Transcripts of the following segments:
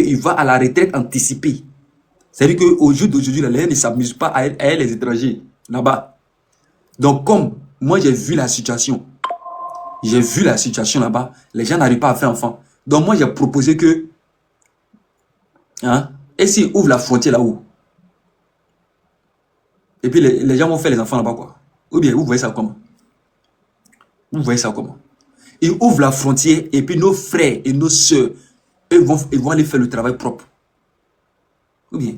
il va à la retraite anticipée. C'est-à-dire qu'au jour d'aujourd'hui, les gens ne s'amusent pas à aider les étrangers là-bas. Donc, comme moi, j'ai vu la situation là-bas, les gens n'arrivent pas à faire enfant. Donc, moi, j'ai proposé que, hein, et s'ils ouvrent la frontière là-haut, et puis les gens vont faire les enfants là-bas, quoi. Ou bien, vous voyez ça comment? Vous voyez ça comment? Ils ouvrent la frontière, et puis nos frères et nos soeurs, eux, ils vont aller faire le travail propre. Ou bien,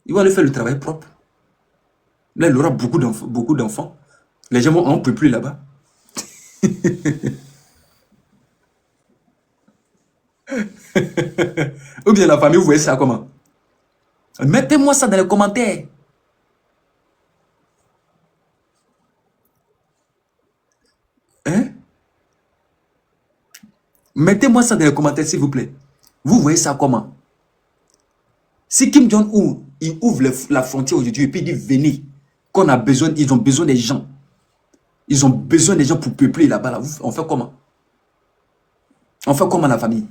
ils vont aller faire le travail propre. Là, il y aura beaucoup d'enfants. Les gens vont en peu plus là-bas. Ou bien la famille, vous voyez ça comment? Mettez-moi ça dans les commentaires. Hein? Mettez-moi ça dans les commentaires, s'il vous plaît. Vous voyez ça comment? Si Kim Jong-un, il ouvre la frontière aujourd'hui et puis il dit venez, qu'on a besoin, ils ont besoin des gens. Ils ont besoin des gens pour peupler là-bas. Là. On fait comment? On fait comment la famille?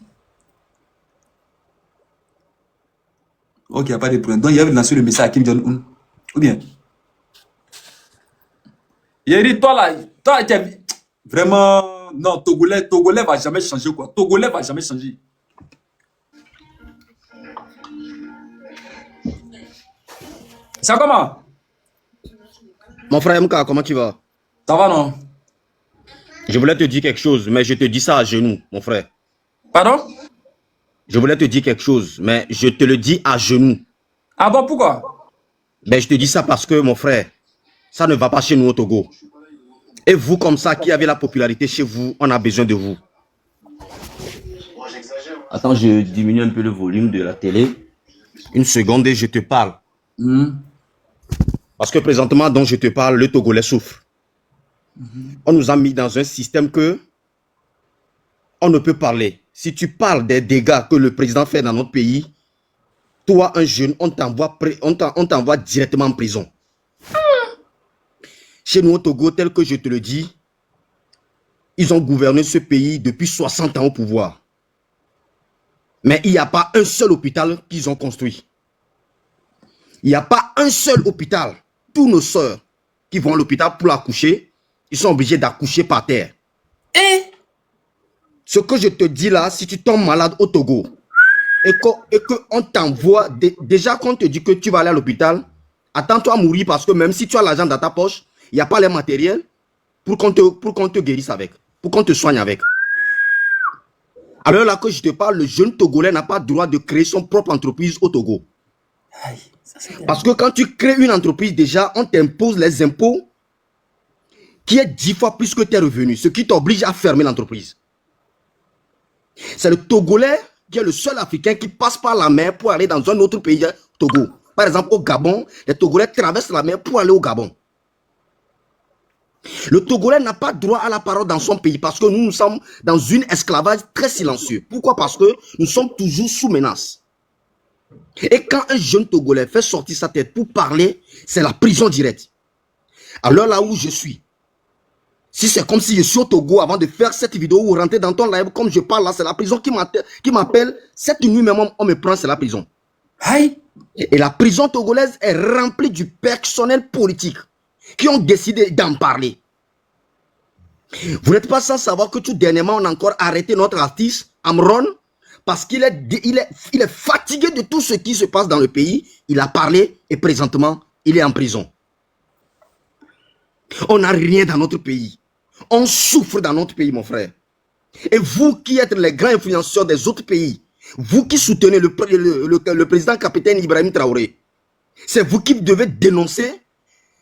Ok, il n'y a pas de problème. Donc, il y avait lancé le message à Kim Jong-un. Ou bien? Il a dit, toi, tu es vraiment... Non, Togolais ne va jamais changer, quoi. Togolais ne va jamais changer. C'est comment? Mon frère MK, comment tu vas? Ça va, non? Je voulais te dire quelque chose, mais je te dis ça à genoux, mon frère. Pardon? Je voulais te dire quelque chose, mais je te le dis à genoux. Ah bon, pourquoi? Ben, je te dis ça parce que, mon frère, ça ne va pas chez nous au Togo. Et vous, comme ça, qui avez la popularité chez vous, on a besoin de vous. Attends, je diminue un peu le volume de la télé. Une seconde et je te parle. Parce que présentement, dont je te parle, le Togolais souffre. On nous a mis dans un système que on ne peut parler. Si tu parles des dégâts que le président fait dans notre pays, toi, un jeune, on t'envoie directement en prison. Chez nous au Togo, tel que je te le dis, ils ont gouverné ce pays depuis 60 ans au pouvoir. Mais il n'y a pas un seul hôpital qu'ils ont construit. Il n'y a pas un seul hôpital. Tous nos soeurs qui vont à l'hôpital pour accoucher, ils sont obligés d'accoucher par terre. Et ce que je te dis là, si tu tombes malade au Togo et qu'on t'envoie, déjà qu'on te dit que tu vas aller à l'hôpital, attends-toi à mourir parce que même si tu as l'argent dans ta poche, il n'y a pas les matériels pour qu'on te guérisse avec, pour qu'on te soigne avec. Alors là que je te parle, le jeune Togolais n'a pas le droit de créer son propre entreprise au Togo. Parce que quand tu crées une entreprise, déjà, on t'impose les impôts qui est 10 fois plus que tes revenus, ce qui t'oblige à fermer l'entreprise. C'est le Togolais qui est le seul Africain qui passe par la mer pour aller dans un autre pays, Togo. Par exemple, au Gabon, les Togolais traversent la mer pour aller au Gabon. Le Togolais n'a pas droit à la parole dans son pays parce que nous sommes dans une esclavage très silencieux. Pourquoi? Parce que nous sommes toujours sous menace. Et quand un jeune Togolais fait sortir sa tête pour parler, c'est la prison directe. Alors là où je suis, si c'est comme si je suis au Togo avant de faire cette vidéo ou rentrer dans ton live comme je parle là, c'est la prison qui m'appelle. Cette nuit même, on me prend, c'est la prison. Aïe. Et la prison togolaise est remplie du personnel politique qui ont décidé d'en parler. Vous n'êtes pas sans savoir que tout dernièrement, on a encore arrêté notre artiste, Amron, parce qu'il est fatigué de tout ce qui se passe dans le pays. Il a parlé et présentement, il est en prison. On n'a rien dans notre pays. On souffre dans notre pays, mon frère. Et vous qui êtes les grands influenceurs des autres pays, vous qui soutenez le président capitaine Ibrahim Traoré, c'est vous qui devez dénoncer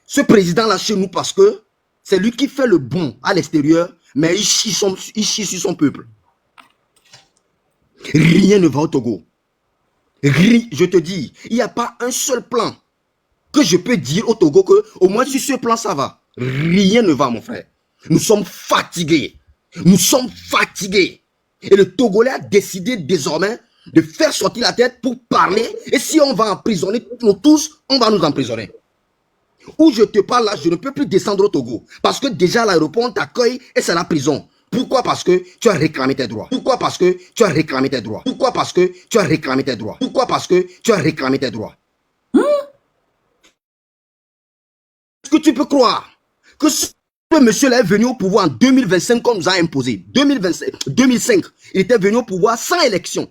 ce président-là chez nous parce que c'est lui qui fait le bon à l'extérieur, mais il chie sur son peuple. Rien ne va au Togo. Je te dis, il n'y a pas un seul plan que je peux dire au Togo que au moins sur ce plan ça va. Rien ne va, mon frère. Nous sommes fatigués. Nous sommes fatigués. Et le Togolais a décidé désormais de faire sortir la tête pour parler. Et si on va emprisonner nous tous, on va nous emprisonner. Où je te parle là, je ne peux plus descendre au Togo. Parce que déjà à l'aéroport, on t'accueille et c'est la prison. Pourquoi? Parce que tu as réclamé tes droits. Pourquoi? Parce que tu as réclamé tes droits. Pourquoi? Parce que tu as réclamé tes droits. Pourquoi? Parce que tu as réclamé tes droits. Est-ce que tu peux croire que ce monsieur-là est venu au pouvoir en 2025 comme nous a imposé? 2005, il était venu au pouvoir sans élection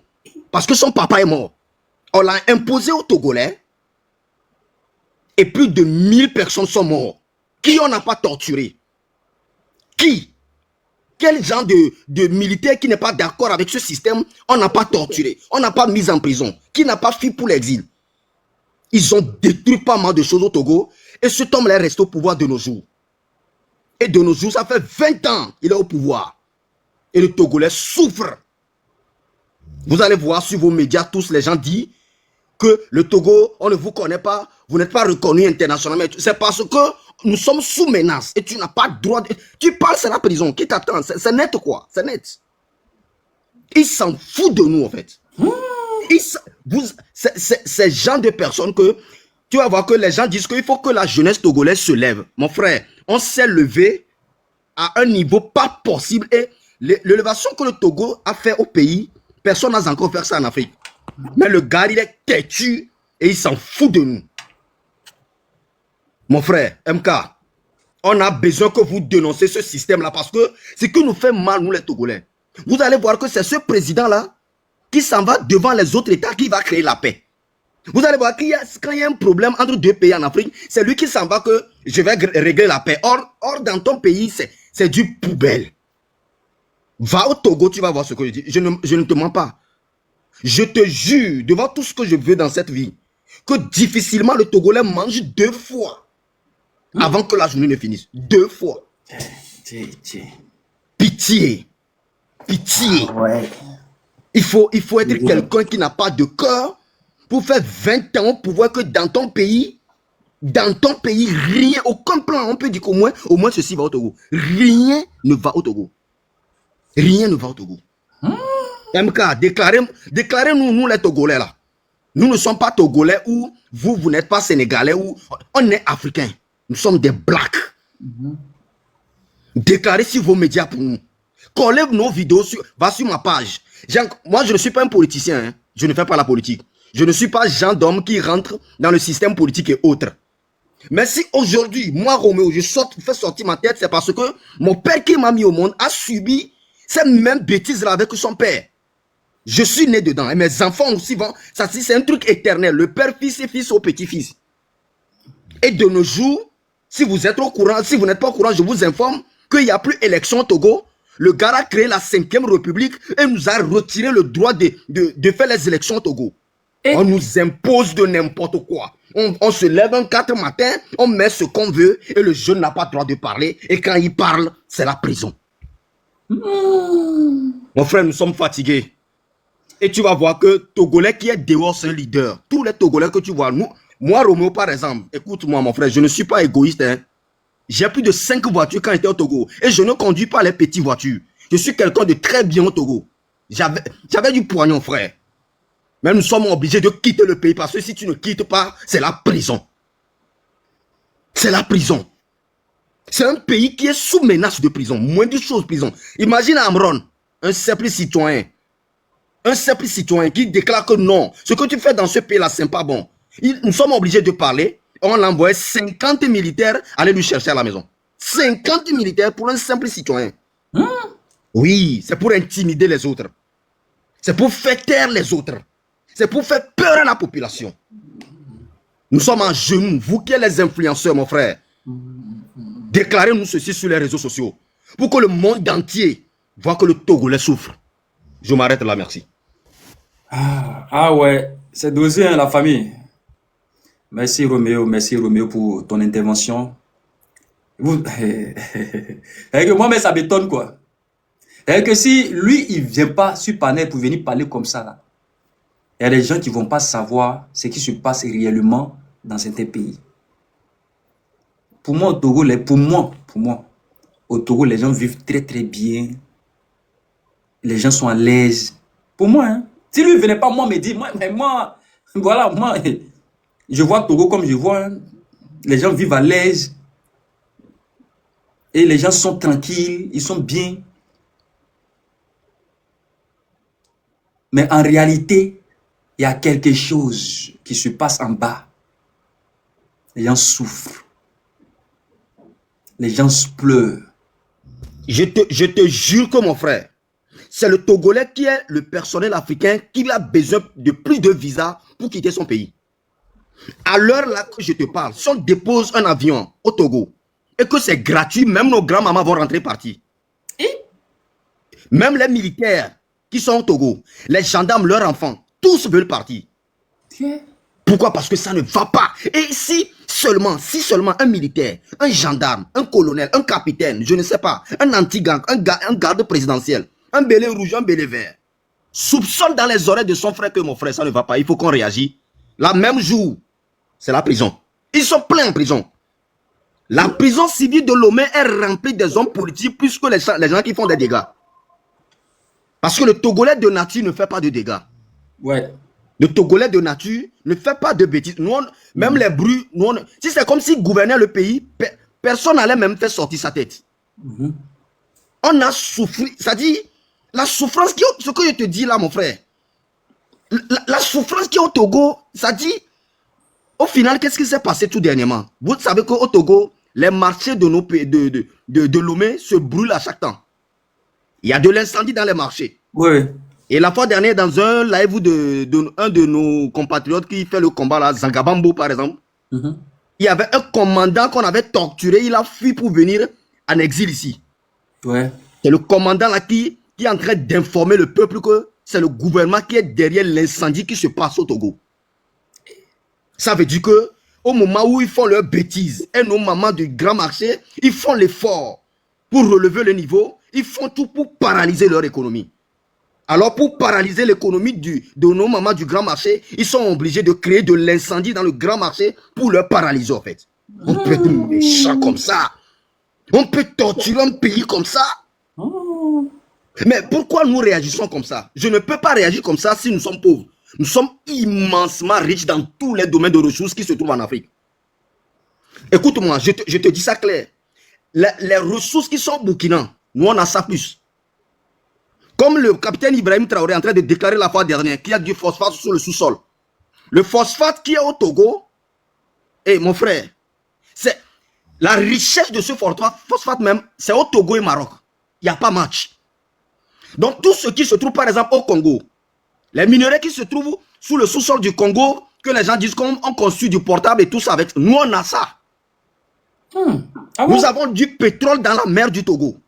parce que son papa est mort. On l'a imposé aux Togolais et plus de 1000 personnes sont mortes. Qui on n'a pas torturé? Qui? Quel genre de militaire qui n'est pas d'accord avec ce système, on n'a pas torturé, on n'a pas mis en prison, qui n'a pas fui pour l'exil? Ils ont détruit pas mal de choses au Togo et cet homme-là est resté au pouvoir de nos jours. Et de nos jours, ça fait 20 ans qu'il est au pouvoir. Et le Togolais souffre. Vous allez voir sur vos médias, tous les gens disent que le Togo, on ne vous connaît pas, vous n'êtes pas reconnu internationalement. C'est parce que nous sommes sous menace et tu n'as pas le droit de... Tu parles, c'est la prison qui t'attend. C'est net quoi, c'est net. Ils s'en foutent de nous en fait. Ces gens de personnes que... Tu vas voir que les gens disent qu'il faut que la jeunesse togolaise se lève. Mon frère, on s'est levé à un niveau pas possible et l'élévation que le Togo a fait au pays, personne n'a encore fait ça en Afrique. Mais le gars, il est têtu et il s'en fout de nous. Mon frère, MK, on a besoin que vous dénoncez ce système-là parce que ce qui nous fait mal, nous les Togolais. Vous allez voir que c'est ce président-là qui s'en va devant les autres États qui va créer la paix. Vous allez voir qu'il y a, quand il y a un problème entre deux pays en Afrique, c'est lui qui s'en va que je vais régler la paix. Or dans ton pays, c'est du poubelle. Va au Togo, tu vas voir ce que je dis. Je ne te mens pas. Je te jure, devant tout ce que je veux dans cette vie, que difficilement le Togolais mange 2 fois avant que la journée ne finisse. 2 fois. Pitié. Pitié. Ah ouais. Il faut être quelqu'un qui n'a pas de cœur pour faire 20 ans au pouvoir que dans ton pays, rien, aucun plan, on peut dire qu'au moins ceci va au Togo. Rien ne va au Togo. Rien ne va au Togo. MK, déclarez-nous, nous les Togolais là. Nous ne sommes pas Togolais ou vous n'êtes pas Sénégalais ou on est Africains. Nous sommes des Blacks. Déclarez sur vos médias pour nous. Collez nos vidéos, va sur ma page. Moi, je ne suis pas un politicien. Hein. Je ne fais pas la politique. Je ne suis pas genre d'homme qui rentre dans le système politique et autres. Mais si aujourd'hui, moi, Roméo, je fais sortir ma tête, c'est parce que mon père qui m'a mis au monde a subi cette même bêtise-là avec son père. Je suis né dedans. Et mes enfants aussi vont... Ça, c'est un truc éternel. Le père, fils et fils au petit-fils. Et de nos jours, si vous êtes au courant, si vous n'êtes pas au courant, je vous informe qu'il n'y a plus élection au Togo. Le gars a créé la 5e République et nous a retiré le droit de faire les élections au Togo. Et on nous impose de n'importe quoi. On se lève un 4 matin, on met ce qu'on veut et le jeune n'a pas le droit de parler. Et quand il parle, c'est la prison. Mon frère, nous sommes fatigués. Et tu vas voir que Togolais qui est dehors, c'est un leader. Tous les Togolais que tu vois, moi, Roméo, par exemple, écoute-moi, mon frère, je ne suis pas égoïste. Hein. J'ai plus de 5 voitures quand j'étais au Togo. Et je ne conduis pas les petites voitures. Je suis quelqu'un de très bien au Togo. J'avais du poignon, frère. Mais nous sommes obligés de quitter le pays parce que si tu ne quittes pas, c'est la prison. C'est la prison. C'est un pays qui est sous menace de prison. Moins de choses prison. Imagine Amron, un simple citoyen. Un simple citoyen qui déclare que non, ce que tu fais dans ce pays-là, c'est pas bon. Nous sommes obligés de parler. On a envoyé 50 militaires aller lui chercher à la maison. 50 militaires pour un simple citoyen. Oui, c'est pour intimider les autres. C'est pour faire taire les autres. C'est pour faire peur à la population. Nous sommes en genoux. Vous qui êtes les influenceurs, mon frère. Déclarez-nous ceci sur les réseaux sociaux. Pour que le monde entier voit que le Togolais souffre. Je m'arrête là, merci. Ah ouais, c'est dosé, hein, la famille. Merci Roméo pour ton intervention. Et que moi, mais ça m'étonne quoi. Et que si lui, il ne vient pas sur Panel pour venir parler comme ça, là, il y a des gens qui ne vont pas savoir ce qui se passe réellement dans certains pays. Pour moi, au Togo, au Togo, les gens vivent très très bien. Les gens sont à l'aise. Pour moi, hein. Si lui ne venait pas, moi, me dire, voilà, moi, je vois Togo comme je vois. Hein. Les gens vivent à l'aise. Et les gens sont tranquilles, ils sont bien. Mais en réalité, il y a quelque chose qui se passe en bas. Les gens souffrent. Les gens pleurent. Je te jure que mon frère, c'est le Togolais qui est le personnel africain qui a besoin de plus de visas pour quitter son pays. À l'heure là que je te parle, si on dépose un avion au Togo et que c'est gratuit, même nos grands-mamans vont rentrer partir. Même les militaires qui sont au Togo, les gendarmes, leurs enfants, tous veulent partir. Pourquoi? Parce que ça ne va pas. Et si seulement un militaire, un gendarme, un colonel, un capitaine, je ne sais pas, un anti-gang, un garde présidentiel, un bélet rouge, un bélet vert, soupçonne dans les oreilles de son frère que mon frère, ça ne va pas, il faut qu'on réagisse. La même jour, c'est la prison. Ils sont pleins en prison. La prison civile de Lomé est remplie des hommes politiques plus que les gens qui font des dégâts. Parce que le Togolais de nature ne fait pas de dégâts. Ouais. Le Togolais de nature ne fait pas de bêtises. Nous, même les bruits, si c'est comme s'il gouvernait le pays, personne n'allait même faire sortir sa tête. On a souffert. C'est-à-dire, la souffrance ce que je te dis là, mon frère, la souffrance qui est au Togo, ça dit, au final, qu'est-ce qui s'est passé tout dernièrement? Vous savez qu'au Togo, les marchés de Lomé se brûlent à chaque temps. Il y a de l'incendie dans les marchés. Oui. Et la fois dernière, dans un live un de nos compatriotes qui fait le combat là, Zagabambo par exemple, il y avait un commandant qu'on avait torturé, il a fui pour venir en exil ici. Ouais. C'est le commandant là qui est en train d'informer le peuple que c'est le gouvernement qui est derrière l'incendie qui se passe au Togo. Ça veut dire que au moment où ils font leurs bêtises, et nos mamans du grand marché, ils font l'effort pour relever le niveau, ils font tout pour paralyser leur économie. Alors pour paralyser l'économie de nos mamans du grand marché, ils sont obligés de créer de l'incendie dans le grand marché pour leur paralyser en fait. On peut être méchant comme ça. On peut torturer un pays comme ça. Mais pourquoi nous réagissons comme ça? Je ne peux pas réagir comme ça si nous sommes pauvres. Nous sommes immensement riches dans tous les domaines de ressources qui se trouvent en Afrique. Écoute-moi, je te dis ça clair. Les ressources qui sont au Burkina, nous on a ça plus. Comme le capitaine Ibrahim Traoré est en train de déclarer la fois dernière qu'il y a du phosphate sur le sous-sol. Le phosphate qui est au Togo, mon frère, c'est la richesse de ce phosphate même, c'est au Togo et Maroc. Il n'y a pas match. Donc tout ce qui se trouve par exemple au Congo, les minerais qui se trouvent sous le sous-sol du Congo, que les gens disent qu'on construit du portable et tout ça avec, nous on a ça. Ah bon? Nous avons du pétrole dans la mer du Togo.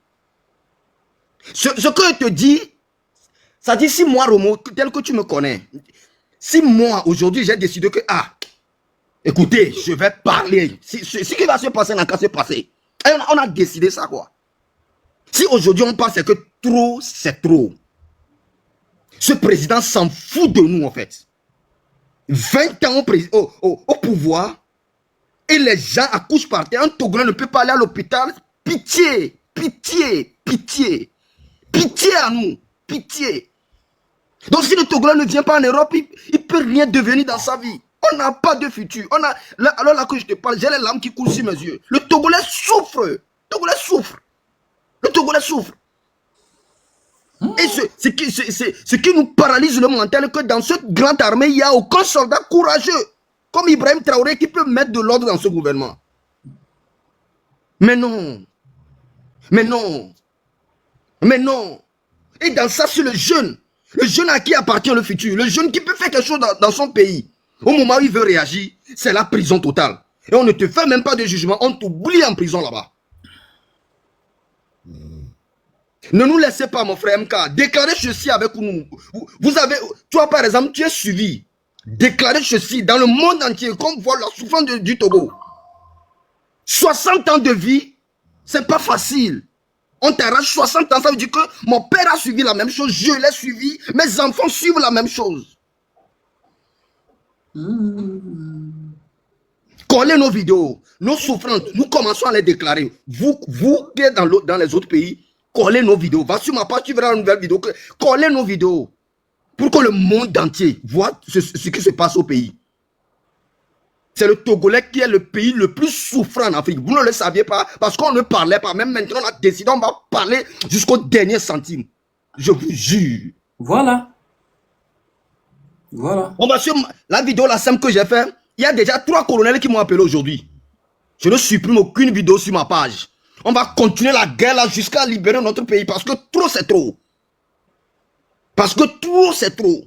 Ce que je te dis, ça dit si moi, Romo, tel que tu me connais, si moi, aujourd'hui, j'ai décidé que, écoutez, je vais parler. Ce qui va se passer n'a qu'à se passer. Et on a décidé ça, quoi. Si aujourd'hui, on pense que trop, c'est trop. Ce président s'en fout de nous, en fait. 20 ans au pouvoir, et les gens accouchent par terre. Un Togolais ne peut pas aller à l'hôpital. Pitié, pitié, pitié. Pitié à nous, pitié. Donc si le Togolais ne vient pas en Europe, il ne peut rien devenir dans sa vie. On n'a pas de futur. Alors là que je te parle, j'ai les larmes qui coulent sur mes yeux. Le Togolais souffre. Le Togolais souffre. Le Togolais souffre. Et ce qui nous paralyse le mental, que dans cette grande armée, il n'y a aucun soldat courageux comme Ibrahim Traoré qui peut mettre de l'ordre dans ce gouvernement. Mais non. Mais non. Mais non. Et dans ça, c'est le jeune. Le jeune à qui appartient le futur. Le jeune qui peut faire quelque chose dans son pays. Au moment où il veut réagir, c'est la prison totale. Et on ne te fait même pas de jugement. On t'oublie en prison là-bas. Ne nous laissez pas, mon frère MK. Déclarez ceci avec nous. Vous avez, toi par exemple, tu es suivi. Déclarez ceci dans le monde entier. Comme voit la souffrance du Togo. 60 ans de vie, c'est pas facile. On t'arrache 60 ans, ça veut dire que mon père a suivi la même chose, je l'ai suivi, mes enfants suivent la même chose. Collez nos vidéos, nos souffrances, nous commençons à les déclarer. Vous qui êtes dans les autres pays, collez nos vidéos. Va sur ma page, tu verras une nouvelle vidéo. Collez nos vidéos pour que le monde entier voit ce qui se passe au pays. C'est le Togolais qui est le pays le plus souffrant en Afrique. Vous ne le saviez pas parce qu'on ne parlait pas. Même maintenant, on a décidé, on va parler jusqu'au dernier centime. Je vous jure. Voilà. Voilà. On va sur la vidéo, la simple que j'ai fait. Il y a déjà 3 colonels qui m'ont appelé aujourd'hui. Je ne supprime aucune vidéo sur ma page. On va continuer la guerre là jusqu'à libérer notre pays parce que trop c'est trop. Parce que trop c'est trop.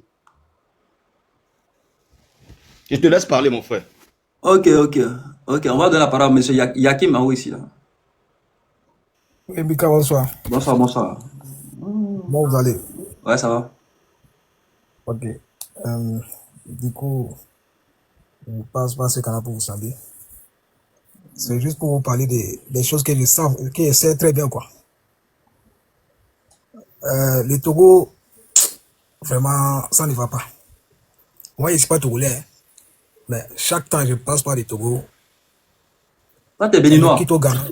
Je te laisse parler, mon frère. Ok, ok. Ok, on va donner la parole à M. Yakim Aou ici. Là. Oui, Bika, bonsoir. Bonsoir, bonsoir. Comment vous allez? Ouais, ça va. Ok. Du coup, je ne pense pas ce qu'on a pour vous saluer. C'est juste pour vous parler des choses que je sais très bien, quoi. Le Togo, vraiment, ça ne va pas. Moi, je ne suis pas togolais, hein, mais chaque temps que je passe par le Togo, Toi, t'es quand je béninois. quitte au Ghana,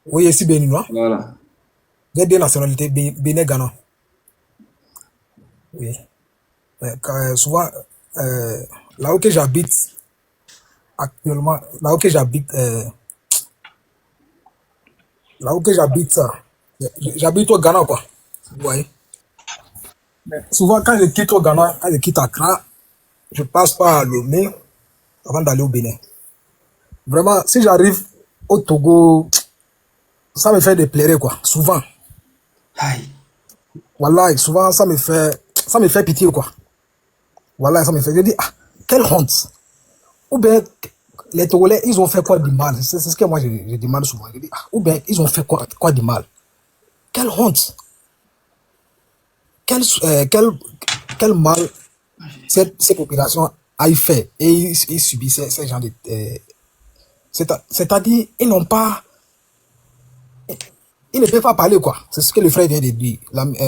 oui, je suis béninois. Voilà. J'ai 2 nationalités, Bénin-Ghana. Oui. Mais souvent, là où que j'habite, actuellement, là où que j'habite, ça, j'habite au Ghana, quoi. Vous voyez? Mais souvent, quand je quitte au Ghana, quand je quitte Accra, je passe par Lomé avant d'aller au Bénin. Vraiment, si j'arrive au Togo, ça me fait déplaire, quoi. Souvent. Aïe. Voilà, souvent, ça me fait pitié, quoi. Voilà, ça me fait, je dis, ah, quelle honte. Ou bien, les Togolais, ils ont fait quoi du mal? C'est ce que moi, je demande souvent. Je dis, ah, ou bien, ils ont fait quoi du mal? Quelle honte. Quel, euh, quel, quel mal ces populations aillent fait et ils subissent ces gens de... c'est-à-dire, ils n'ont pas... Ils ne peuvent pas parler, quoi. C'est ce que le frère vient de dire.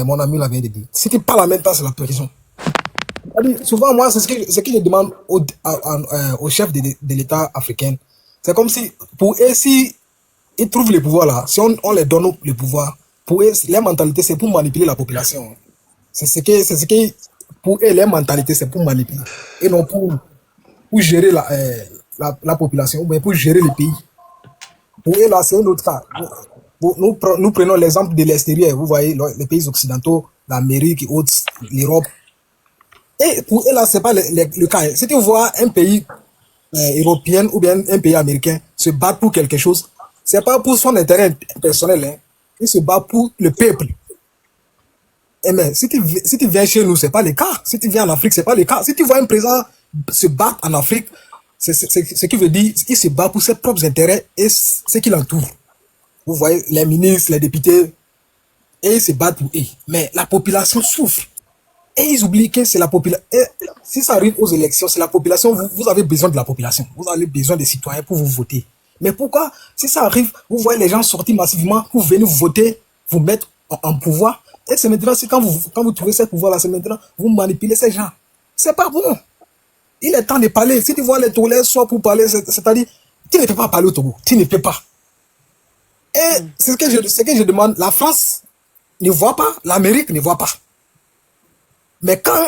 Mon ami là vient de dire. Si tu parles en même temps, c'est la pression. C'est-à-dire, souvent, moi, c'est ce que je demande au chef de l'État africain. C'est comme si, pour eux, si ils trouvent le pouvoir là, si on les donne le pouvoir, pour eux, leur mentalité, c'est pour manipuler la population. Pour eux, leur mentalité, c'est pour manipuler. Et non pour gérer la population, mais pour gérer le pays. Pour eux, là, c'est un autre cas. Nous prenons l'exemple de l'extérieur. Vous voyez, les pays occidentaux, l'Amérique et autres, l'Europe. Et pour eux, là, c'est pas le cas. Si tu vois un pays européen ou bien un pays américain se battre pour quelque chose, c'est pas pour son intérêt personnel. Hein. Il se bat pour le peuple. Et mais si tu viens chez nous, c'est pas le cas. Si tu viens en Afrique, c'est pas le cas. Si tu vois un président se battre en Afrique, c'est ce qui veut dire qu'il se bat pour ses propres intérêts et ce qui l'entoure. Vous voyez, les ministres, les députés, et ils se battent pour eux. Mais la population souffre. Et ils oublient que c'est la population. Si ça arrive aux élections, c'est la population. Vous avez besoin de la population. Vous avez besoin des citoyens pour vous voter. Mais pourquoi, si ça arrive, vous voyez les gens sortir massivement pour venir vous voter, vous mettre en pouvoir. Et c'est maintenant, quand vous trouvez ce pouvoir-là, c'est maintenant, vous manipulez ces gens. C'est pas bon. Il est temps de parler. Si tu vois les Togolais soit pour parler, c'est-à-dire, tu ne peux pas parler au Togo. Tu ne peux pas. Et c'est ce que je demande. La France ne voit pas, l'Amérique ne voit pas. Mais quand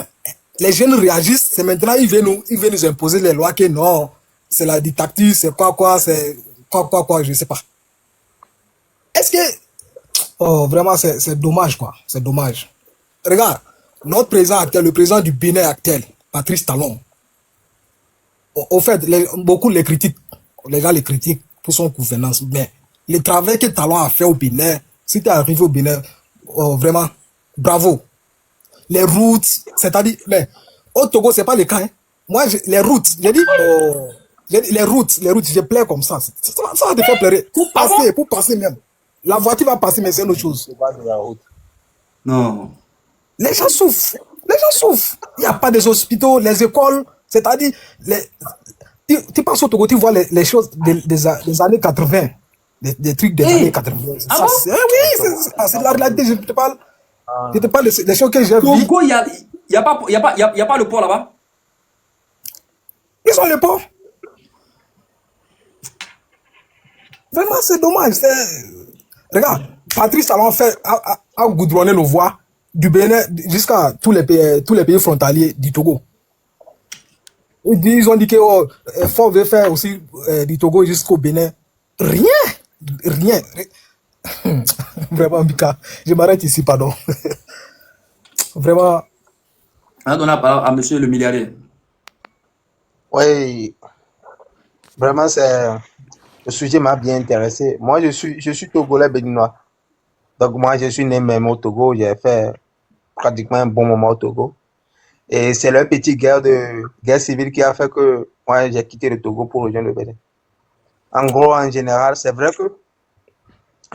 les jeunes réagissent, c'est maintenant ils viennent nous imposer les lois que non, c'est la dictature, c'est c'est quoi, je sais pas. Est-ce que... Oh, vraiment, c'est dommage, quoi. C'est dommage. Regarde, notre président actuel, le président du Bénin actuel, Patrice Talon, au fait, beaucoup les critiquent. Les gens les critiquent pour son gouvernance. Mais le travail que Talon a fait au Bénin, si tu es arrivé au Bénin, oh, vraiment, bravo. Les routes, c'est-à-dire, mais au Togo, c'est pas le cas. Hein. Moi, les routes, j'ai dit, les routes, je plais comme ça. Ça va te faire pleurer. Pour passer même. La voiture va passer, mais c'est une autre chose. Non. Les gens souffrent. Les gens souffrent. Il n'y a pas des hospitaux, les écoles, c'est-à-dire, tu passes au Togo, tu vois les choses des années 80. Des trucs des années 80. Ah bon? Oui, c'est de la réalité, je te parle. Je te parle des choses que j'ai vues. Togo, il y a pas le port là-bas. Ils ont le port. Vraiment, c'est dommage. Regarde, Patrice Talon a goudronné nos voies du Bénin jusqu'à tous les pays frontaliers du Togo. Ils ont dit que Fort veut faire aussi du Togo jusqu'au Bénin. Rien. Vraiment, Mika, je m'arrête ici, pardon. Vraiment, On donne la parole à monsieur le milliardaire. Oui, vraiment, le sujet m'a bien intéressé. Moi, je suis Togolais béninois. Donc, moi, je suis né même au Togo. J'ai fait pratiquement un bon moment au Togo. Et c'est la petite guerre civile qui a fait que moi, j'ai quitté le Togo pour rejoindre le Bénin. En gros, en général, c'est vrai que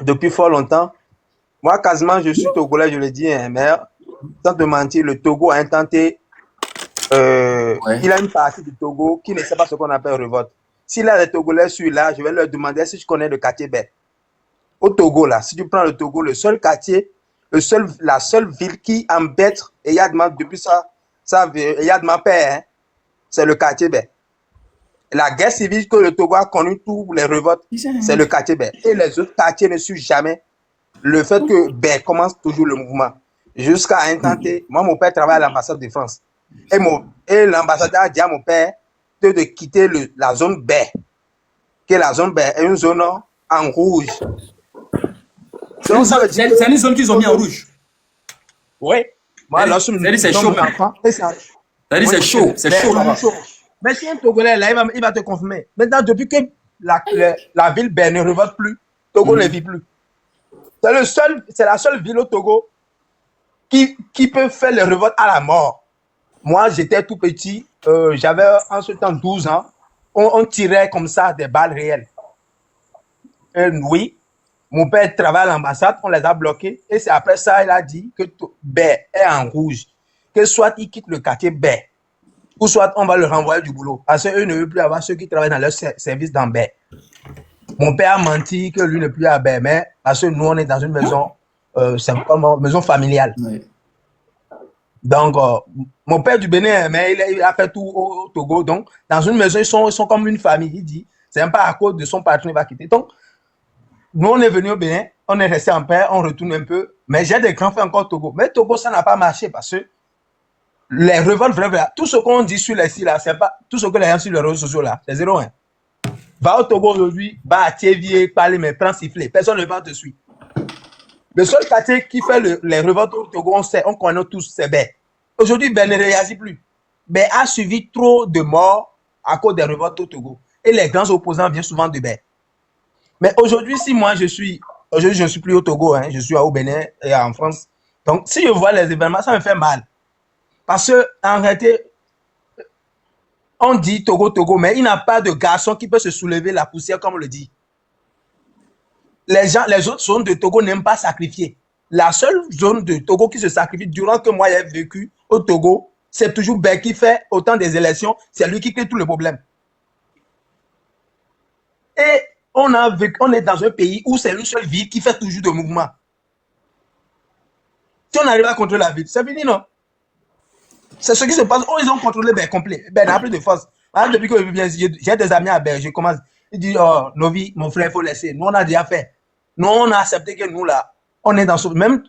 depuis fort longtemps, moi, quasiment, je suis Togolais, je le dis, hein, mais sans te mentir, le Togo a intenté. Ouais. Il a une partie du Togo qui ne sait pas ce qu'on appelle révolte. S'il a des Togolais sur là, je vais leur demander si je connais le quartier Bé. Au Togo, là, si tu prends le Togo, le seul quartier, la seule ville qui embête Eyadma depuis Eyadma père, hein, c'est le quartier Bé. La guerre civile que le Togo a connue, tous les révoltes, c'est le quartier Bé. Et les autres quartiers ne suivent jamais le fait que Bé commence toujours le mouvement. Jusqu'à intenter. Moi, mon père travaille à l'ambassade de France. Et l'ambassadeur a dit à mon père de quitter la zone B, que la zone B est une zone en rouge. C'est une zone qu'ils ont mis en rouge. Oui. Moi, lorsque c'est chaud. C'est chaud. C'est chaud là-bas. Mais si un Togolais là, il va te confirmer. Maintenant, depuis que la ville B ne révolte plus, Togo ne vit plus. C'est la seule ville au Togo qui peut faire les révoltes à la mort. Moi, j'étais tout petit, j'avais en ce temps 12 ans, on tirait comme ça des balles réelles. Oui, mon père travaille à l'ambassade, on les a bloqués, et c'est après ça, il a dit que B est en rouge, que soit il quitte le quartier B, ou soit on va le renvoyer du boulot, parce qu'eux ne veulent plus avoir ceux qui travaillent dans leur service dans B. Mon père a menti que lui ne plus à B, mais parce que nous, on est dans une maison, simplement, maison familiale. Ouais. Donc, mon père du Bénin, mais il a fait tout au Togo. Donc, dans une maison, ils sont comme une famille. Il dit, c'est un peu à cause de son patron, il va quitter. Donc, nous, on est venu au Bénin, on est resté en paix, on retourne un peu. Mais j'ai des grands frères encore au Togo. Mais Togo, ça n'a pas marché parce que les révoltes, vraiment, tout ce qu'on dit sur les sites là, c'est pas tout ce que les gens sur les réseaux sociaux là, c'est 0-1. Va au Togo aujourd'hui, va à Thiévier, parler, mais prends siffler. Personne ne va te suivre. Le seul quartier qui fait les révoltes au Togo, on connaît tous, c'est Bé. Aujourd'hui, Bé ne réagit plus. Bé a suivi trop de morts à cause des révoltes au Togo. Et les grands opposants viennent souvent de Bé. Mais aujourd'hui, si moi aujourd'hui, je ne suis plus au Togo, hein, je suis au Bénin et en France. Donc, si je vois les événements, ça me fait mal. Parce qu'en réalité, on dit Togo, mais il n'y a pas de garçon qui peut se soulever la poussière, comme on le dit. Les autres zones de Togo n'aiment pas sacrifier. La seule zone de Togo qui se sacrifie durant que moi j'ai vécu au Togo, c'est toujours Bé qui fait autant des élections, c'est lui qui crée tous les problèmes. Et on est dans un pays où c'est une seule ville qui fait toujours de mouvements. Si on arrive à contrôler la ville, c'est fini, non? C'est ce qui se passe. Oh, ils ont contrôlé Bé complet. Bé n'a plus de force. Alors, depuis que j'ai des amis à Bé, je commence. Ils disent, oh, Novi, mon frère, il faut laisser. Nous, on a déjà fait. Nous, on a accepté que nous, là, on est dans ce... Même,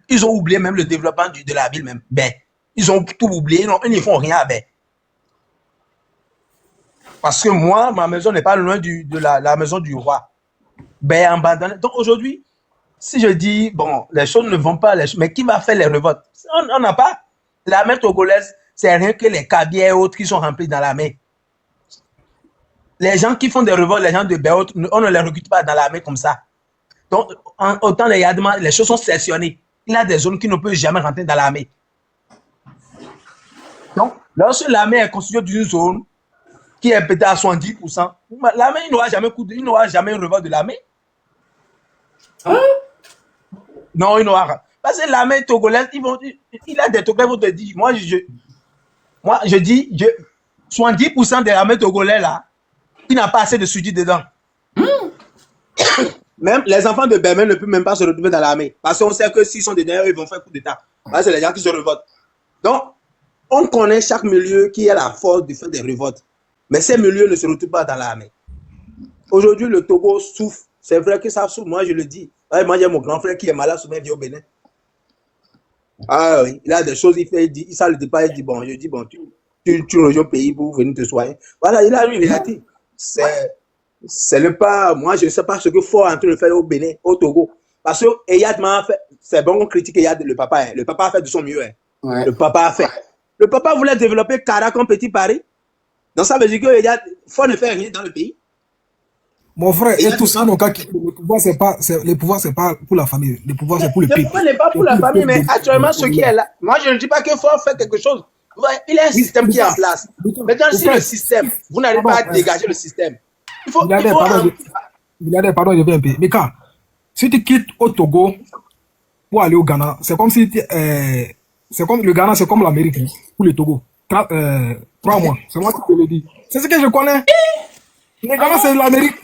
ils ont oublié même le développement de la ville, même. Ben, ils ont tout oublié. Ils ne font rien à Ben. Parce que moi, ma maison n'est pas loin de la maison du roi. Ben, abandonné. Donc, aujourd'hui, si je dis, bon, les choses ne vont pas, mais qui va faire les révoltes? On n'a pas. L'armée togolaise, c'est rien que les cabiers et autres qui sont remplis dans l'armée. Les gens qui font des révoltes, les gens de Ben, on ne les recrute pas dans l'armée comme ça. Donc, autant les Yadma, les choses sont sectionnées. Il y a des zones qui ne peuvent jamais rentrer dans l'armée. Donc, lorsque l'armée est constituée d'une zone qui est peut-être à 70%, l'armée n'aura jamais une révolte de l'armée. Hein? Non, il n'aura. Parce que l'armée togolaise, il a des Togolais qui vont te dire, moi je dis, 70% des armées togolais là, il n'a pas assez de soutien dedans. Même les enfants de Berlin ne peuvent même pas se retrouver dans l'armée. Parce qu'on sait que s'ils sont dedans, ils vont faire coup d'État. C'est les gens qui se révoltent. Donc, on connaît chaque milieu qui a la force de faire des révoltes. Mais ces milieux ne se retrouvent pas dans l'armée. Aujourd'hui, le Togo souffre. C'est vrai que ça souffre, moi je le dis. Moi, j'ai mon grand frère qui est malade, souvent il vient au Bénin. Ah oui, il a des choses, il fait, il sort le départ, il dit, bon, je dis, bon, tu rejoins le pays pour venir te soigner. Voilà, il a une réalité. C'est le pas, moi je ne sais pas ce qu'il faut en train de faire au Bénin, au Togo. Parce que Eyad m'a fait, c'est bon qu'on critique Eyad, le papa. Hein. Le papa a fait de son mieux. Hein. Ouais. Le papa a fait. Le papa voulait développer Cara comme Petit Paris. Donc ça veut dire qu'il faut ne faire rien dans le pays. Mon frère, et tout ça, donc, le pouvoir, c'est pas pour la famille. Le pouvoir, c'est pour le Le peuple. pouvoir n'est pas pour la famille, mais actuellement, ce qui est là, moi, je ne dis pas qu'il faut faire quelque chose. Il y a un système qui est en place. Maintenant, si le système, vous n'arrivez pas à dégager le système, il faut... Pardon, je vais un peu. Mais quand, si tu quittes au Togo pour aller au Ghana, c'est comme si... c'est comme le Ghana, c'est comme l'Amérique, hein, pour le Togo. 3 mois, c'est moi qui te le dis. C'est ce que je connais. Le Ghana, c'est l'Amérique.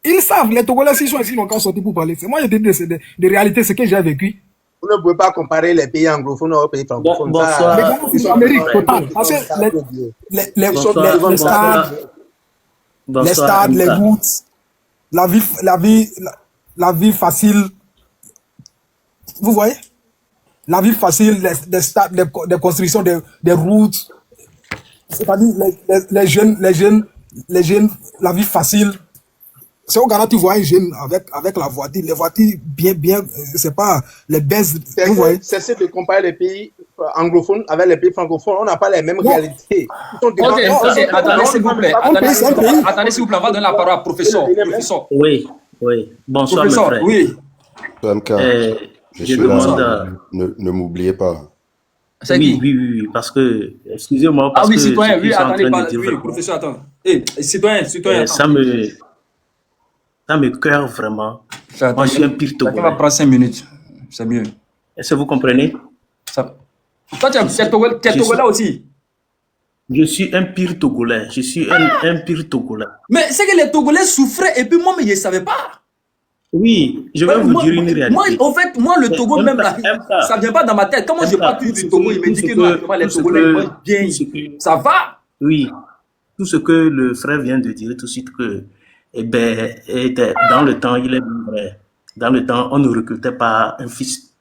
Ils savent, les Togolais, s'ils sont ici, ils n'ont qu'à sortir pour parler. C'est moi, je te dis de réalité, ce que j'ai vécu. Vous ne pouvez pas comparer les pays anglophones aux pays francophones. Bonsoir. Les Ghana, c'est l'Amérique totale. Parce que les stades, les routes, la vie facile. Vous voyez? La vie facile, des stades, des constructions, des routes. C'est-à-dire, les jeunes, la vie facile. C'est au Ghana, tu vois un jeune avec la voiture. Les voitures bien, c'est pas les baisses. Vous voyez? Cessez de comparer les pays anglophones avec les pays francophones. On n'a pas les mêmes réalités. Ok, attendez s'il vous plaît. Attendez s'il vous plaît. On va donner la parole à professeur. Oui. Bonsoir, professeur, mes frères. oui. PMK, je suis demande là. Ne m'oubliez pas. Oui, parce que, excusez-moi, parce oui, que citoyen, oui, attendez, oui, professeur, attends. Citoyen, ça me cœur vraiment. Moi, je suis un pire Togolais. Ça va prendre 5 minutes, c'est mieux. Est-ce que vous comprenez? Toi, tu es Togolais aussi. Je suis un pire Togolais. Je suis un pire Togolais. Mais c'est que les Togolais souffraient et puis moi, mais je ne savais pas. Oui, je vais vous dire une réalité. Moi, le Togo, même là, ça ne vient pas dans ma tête. Comment je parle du Togo, il me dit que non, les Togolais vont bien. Ça va? Oui, tout ce que le frère vient de dire tout de suite, que dans le temps, il est vrai. Dans le temps, on ne recrutait pas un fils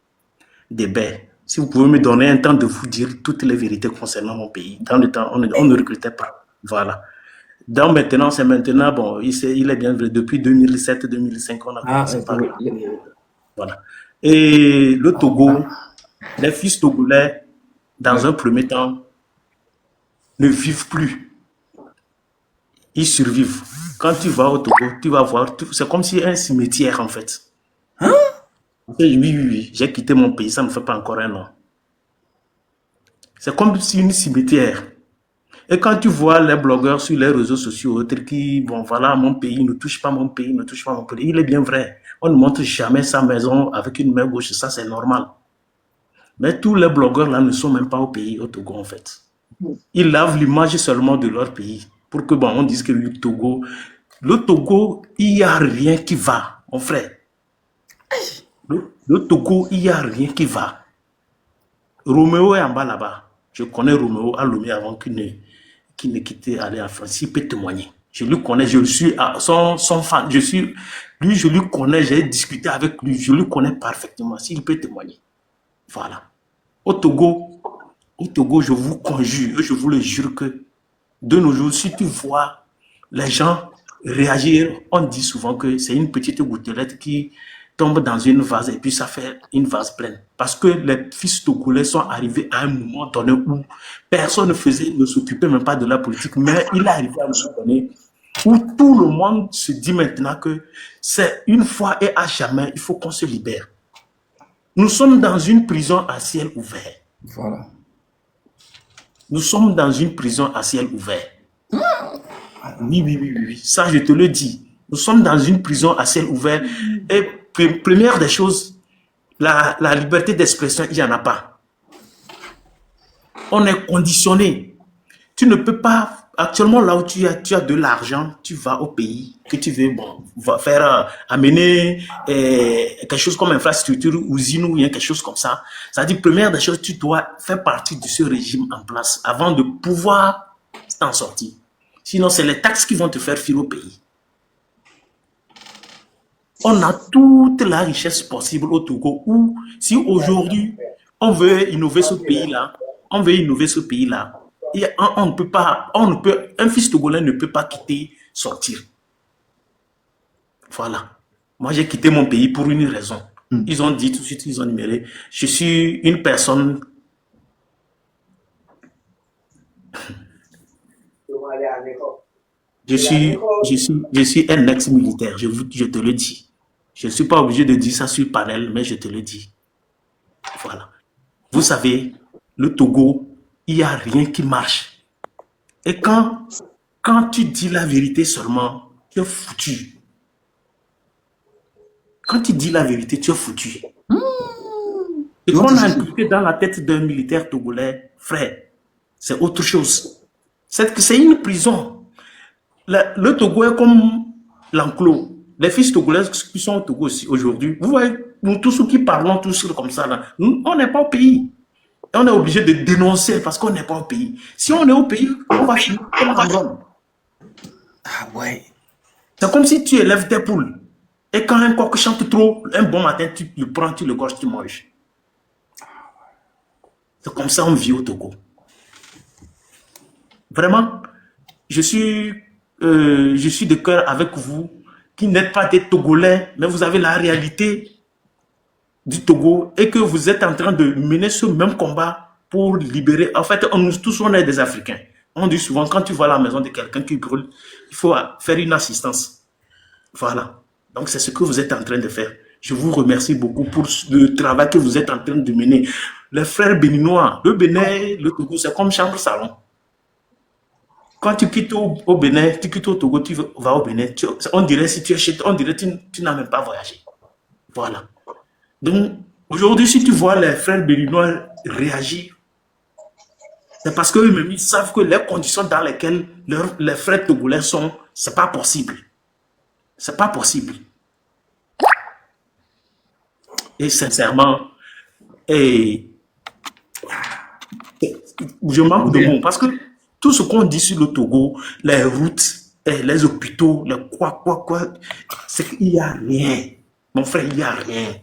d'Hébert. Si vous pouvez me donner un temps de vous dire toutes les vérités concernant mon pays. Dans le temps, on ne recrutait pas. Voilà. Donc maintenant, c'est maintenant, bon, il est bien vrai, depuis 2007-2005, on a commencé par... Voilà. Et le Togo, les fils togolais, dans un premier temps, ne vivent plus. Ils survivent. Quand tu vas au Togo, tu vas voir, c'est comme si un cimetière, en fait. Hein? Oui, j'ai quitté mon pays, ça ne fait pas encore un an. C'est comme si une cimetière. Et quand tu vois les blogueurs sur les réseaux sociaux, autres qui, bon voilà, mon pays ne touche pas mon pays, ne touche pas mon pays, il est bien vrai. On ne montre jamais sa maison avec une main gauche, ça c'est normal. Mais tous les blogueurs là ne sont même pas au pays, au Togo en fait. Ils lavent l'image seulement de leur pays. Pour que, bon, on dise que le Togo, il n'y a rien qui va, mon frère. Le Togo, il n'y a rien qui va. Roméo est en bas là-bas. Je connais Roméo à Lomé avant qu'il ne quittait aller en France. Il peut témoigner. Je lui connais, je suis son fan. Lui, je lui connais, j'ai discuté avec lui. Je lui connais parfaitement. S'il peut témoigner. Voilà. Au Togo, je vous conjure, je vous le jure que de nos jours, si tu vois les gens réagir, on dit souvent que c'est une petite gouttelette qui tombe dans une vase et puis ça fait une vase pleine. Parce que les fils togolais sont arrivés à un moment donné où personne ne s'occupait même pas de la politique, mais il est arrivé à un moment donné où tout le monde se dit maintenant que c'est une fois et à jamais, il faut qu'on se libère. Nous sommes dans une prison à ciel ouvert. Voilà. Nous sommes dans une prison à ciel ouvert. Oui. Ça, je te le dis. Nous sommes dans une prison à ciel ouvert. Et première des choses, la liberté d'expression, il n'y en a pas. On est conditionné. Tu ne peux pas... Actuellement, là où tu as de l'argent, tu vas au pays que tu veux, bon, amener quelque chose comme infrastructure, usine ou quelque chose comme ça. C'est-à-dire, première des choses, tu dois faire partie de ce régime en place avant de pouvoir t'en sortir. Sinon, c'est les taxes qui vont te faire filer au pays. On a toute la richesse possible au Togo où, si aujourd'hui, on veut innover ce pays-là, et un fils togolais ne peut pas sortir. Voilà. Moi, j'ai quitté mon pays pour une raison. Ils ont dit tout de suite, ils ont numéré, je suis une personne Je suis un ex-militaire, je te le dis. Je ne suis pas obligé de dire ça sur panel, mais je te le dis. Voilà. Vous savez, le Togo, il n'y a rien qui marche. Et quand tu dis la vérité seulement, tu es foutu. Quand tu dis la vérité, tu es foutu. Et qu'on a inculqué dans la tête d'un militaire togolais, frère, c'est autre chose. C'est une prison. Le Togo est comme l'enclos. Les fils togolais qui sont au Togo aussi aujourd'hui, vous voyez, nous tous qui parlons tous comme ça, là, on n'est pas au pays. Et on est obligé de dénoncer parce qu'on n'est pas au pays. Si on est au pays, on va finir comme un homme. Ah ouais. C'est comme si tu élèves tes poules. Et quand un coq chante trop, un bon matin, tu le prends, tu le gorges, tu manges. C'est comme ça on vit au Togo. Vraiment, je suis de cœur avec vous, qui n'êtes pas des Togolais, mais vous avez la réalité du Togo et que vous êtes en train de mener ce même combat pour libérer. En fait, nous tous, on est des Africains. On dit souvent, quand tu vois la maison de quelqu'un qui brûle, il faut faire une assistance. Voilà. Donc, c'est ce que vous êtes en train de faire. Je vous remercie beaucoup pour le travail que vous êtes en train de mener. Les frères béninois, le Bénin, le Togo, c'est comme chambre-salon. Quand tu quittes au Bénin, tu quittes au Togo, tu vas au Bénin, on dirait si tu es chez toi, on dirait que tu n'as même pas voyagé. Voilà. Donc, aujourd'hui, si tu vois les frères béninois réagir, c'est parce qu'eux-mêmes, ils savent que les conditions dans lesquelles les frères togolais sont, c'est pas possible. C'est pas possible. Et sincèrement, je manque de mots parce que tout ce qu'on dit sur le Togo, les routes, les hôpitaux, les quoi, c'est qu'il n'y a rien. Mon frère, il n'y a rien.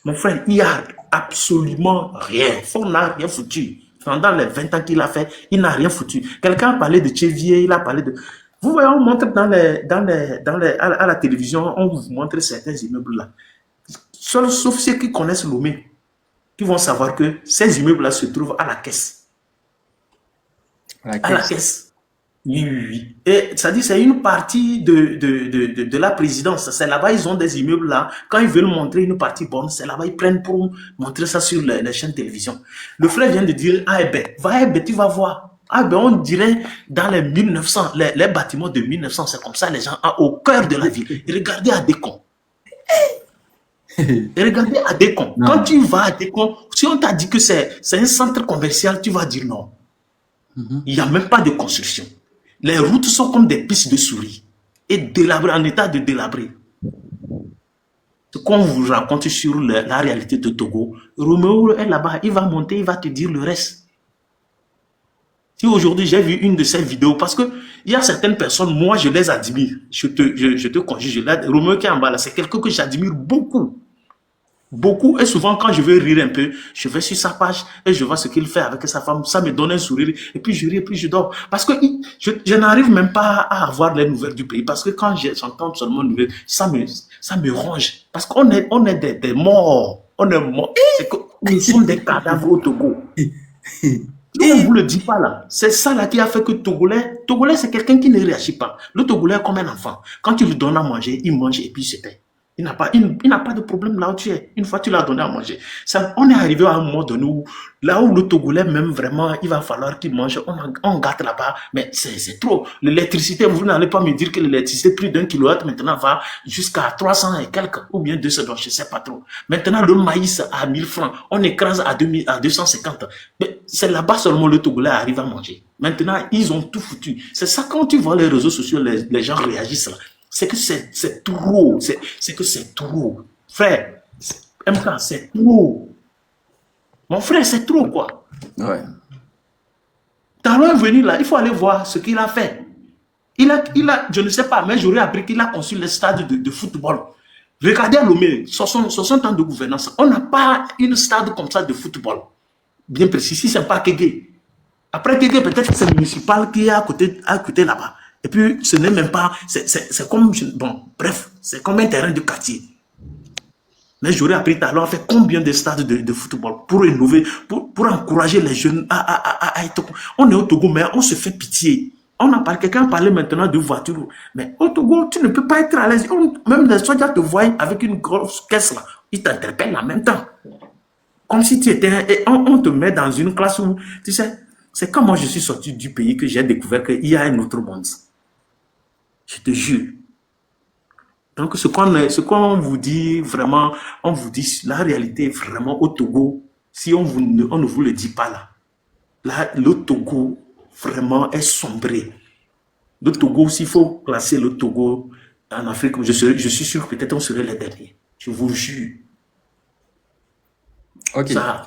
Mon frère, il n'y a absolument rien. On n'a rien foutu. Pendant les 20 ans qu'il a fait, il n'a rien foutu. Quelqu'un a parlé de Tchévier, il a parlé de... Vous voyez, on montre à la télévision, on vous montre certains immeubles là. Sauf ceux qui connaissent Lomé, qui vont savoir que ces immeubles-là se trouvent à la caisse. À la caisse. Oui. Et ça dit, c'est une partie de la présidence. C'est là-bas, ils ont des immeubles là. Quand ils veulent montrer une partie bonne, c'est là-bas, ils prennent pour montrer ça sur les chaînes de télévision. Le frère vient de dire, tu vas voir. On dirait dans les 1900, les bâtiments de 1900, c'est comme ça, les gens, au cœur de la ville. Et regardez à Décon. Et regardez à Décon. Quand tu vas à Décon, si on t'a dit que c'est un centre commercial, tu vas dire non. Il n'y a même pas de construction. Les routes sont comme des pistes de souris et délabrées, en état de délabré. Ce qu'on vous raconte sur la réalité de Togo, Roméo est là-bas, il va monter, il va te dire le reste. Si aujourd'hui j'ai vu une de ces vidéos, parce que il y a certaines personnes, moi je les admire, je te conjure, Roméo qui est en bas là, c'est quelqu'un que j'admire beaucoup. Beaucoup, et souvent quand je veux rire un peu, je vais sur sa page et je vois ce qu'il fait avec sa femme, ça me donne un sourire, et puis je ris, et puis je dors. Parce que je n'arrive même pas à avoir les nouvelles du pays, parce que quand j'entends seulement les nouvelles, ça me ronge. Parce qu'on est des morts, on est morts. C'est que nous sommes des cadavres au Togo. On ne vous le dit pas là. C'est ça là qui a fait que Togolais, c'est quelqu'un qui ne réagit pas. Le Togolais est comme un enfant. Quand tu lui donnes à manger, il mange et puis il se tait. Il n'a pas de problème là où tu es. Une fois tu l'as donné à manger. On est arrivé à un moment donné où, là où le Togolais même vraiment, il va falloir qu'il mange. On gâte là-bas, mais c'est trop. L'électricité, vous n'allez pas me dire que l'électricité plus d'1 kilowatt maintenant va jusqu'à 300 et quelques, ou bien 200, donc je ne sais pas trop. Maintenant, le maïs à 1000 francs, on écrase à 250. Mais c'est là-bas seulement le Togolais arrive à manger. Maintenant, ils ont tout foutu. C'est ça quand tu vois les réseaux sociaux, les gens réagissent là. C'est que c'est trop. C'est que c'est trop. Frère, MK, c'est trop. Mon frère, c'est trop, quoi. Ouais. Talon est venu là, il faut aller voir ce qu'il a fait. Il a, je ne sais pas, mais j'aurais appris qu'il a conçu les stades de football. Regardez à Lomé, 60 ans de gouvernance, on n'a pas une stade comme ça de football. Bien précis, si ce n'est pas Kégué. Après Kégué, peut-être que c'est le municipal qui est à côté là-bas. Et puis, ce n'est même pas... C'est comme... Bon, bref, c'est comme un terrain de quartier. Mais j'aurais appris talent à faire combien de stades de football pour rénover, pour encourager les jeunes à être... On est au Togo, mais on se fait pitié. Quelqu'un parlait maintenant de voiture. Mais au Togo, tu ne peux pas être à l'aise. Même les soldats te voient avec une grosse caisse là. Ils t'interpellent en même temps. Comme si tu étais... Et on te met dans une classe où, tu sais, c'est quand moi je suis sorti du pays que j'ai découvert qu'il y a un autre monde. Je te jure. Donc, ce qu'on vous dit vraiment, on vous dit la réalité vraiment au Togo, si on ne vous le dit pas là, le Togo vraiment est sombré. Le Togo, s'il faut classer le Togo en Afrique, je suis sûr que peut-être on serait les derniers. Je vous jure. Ok. Ça,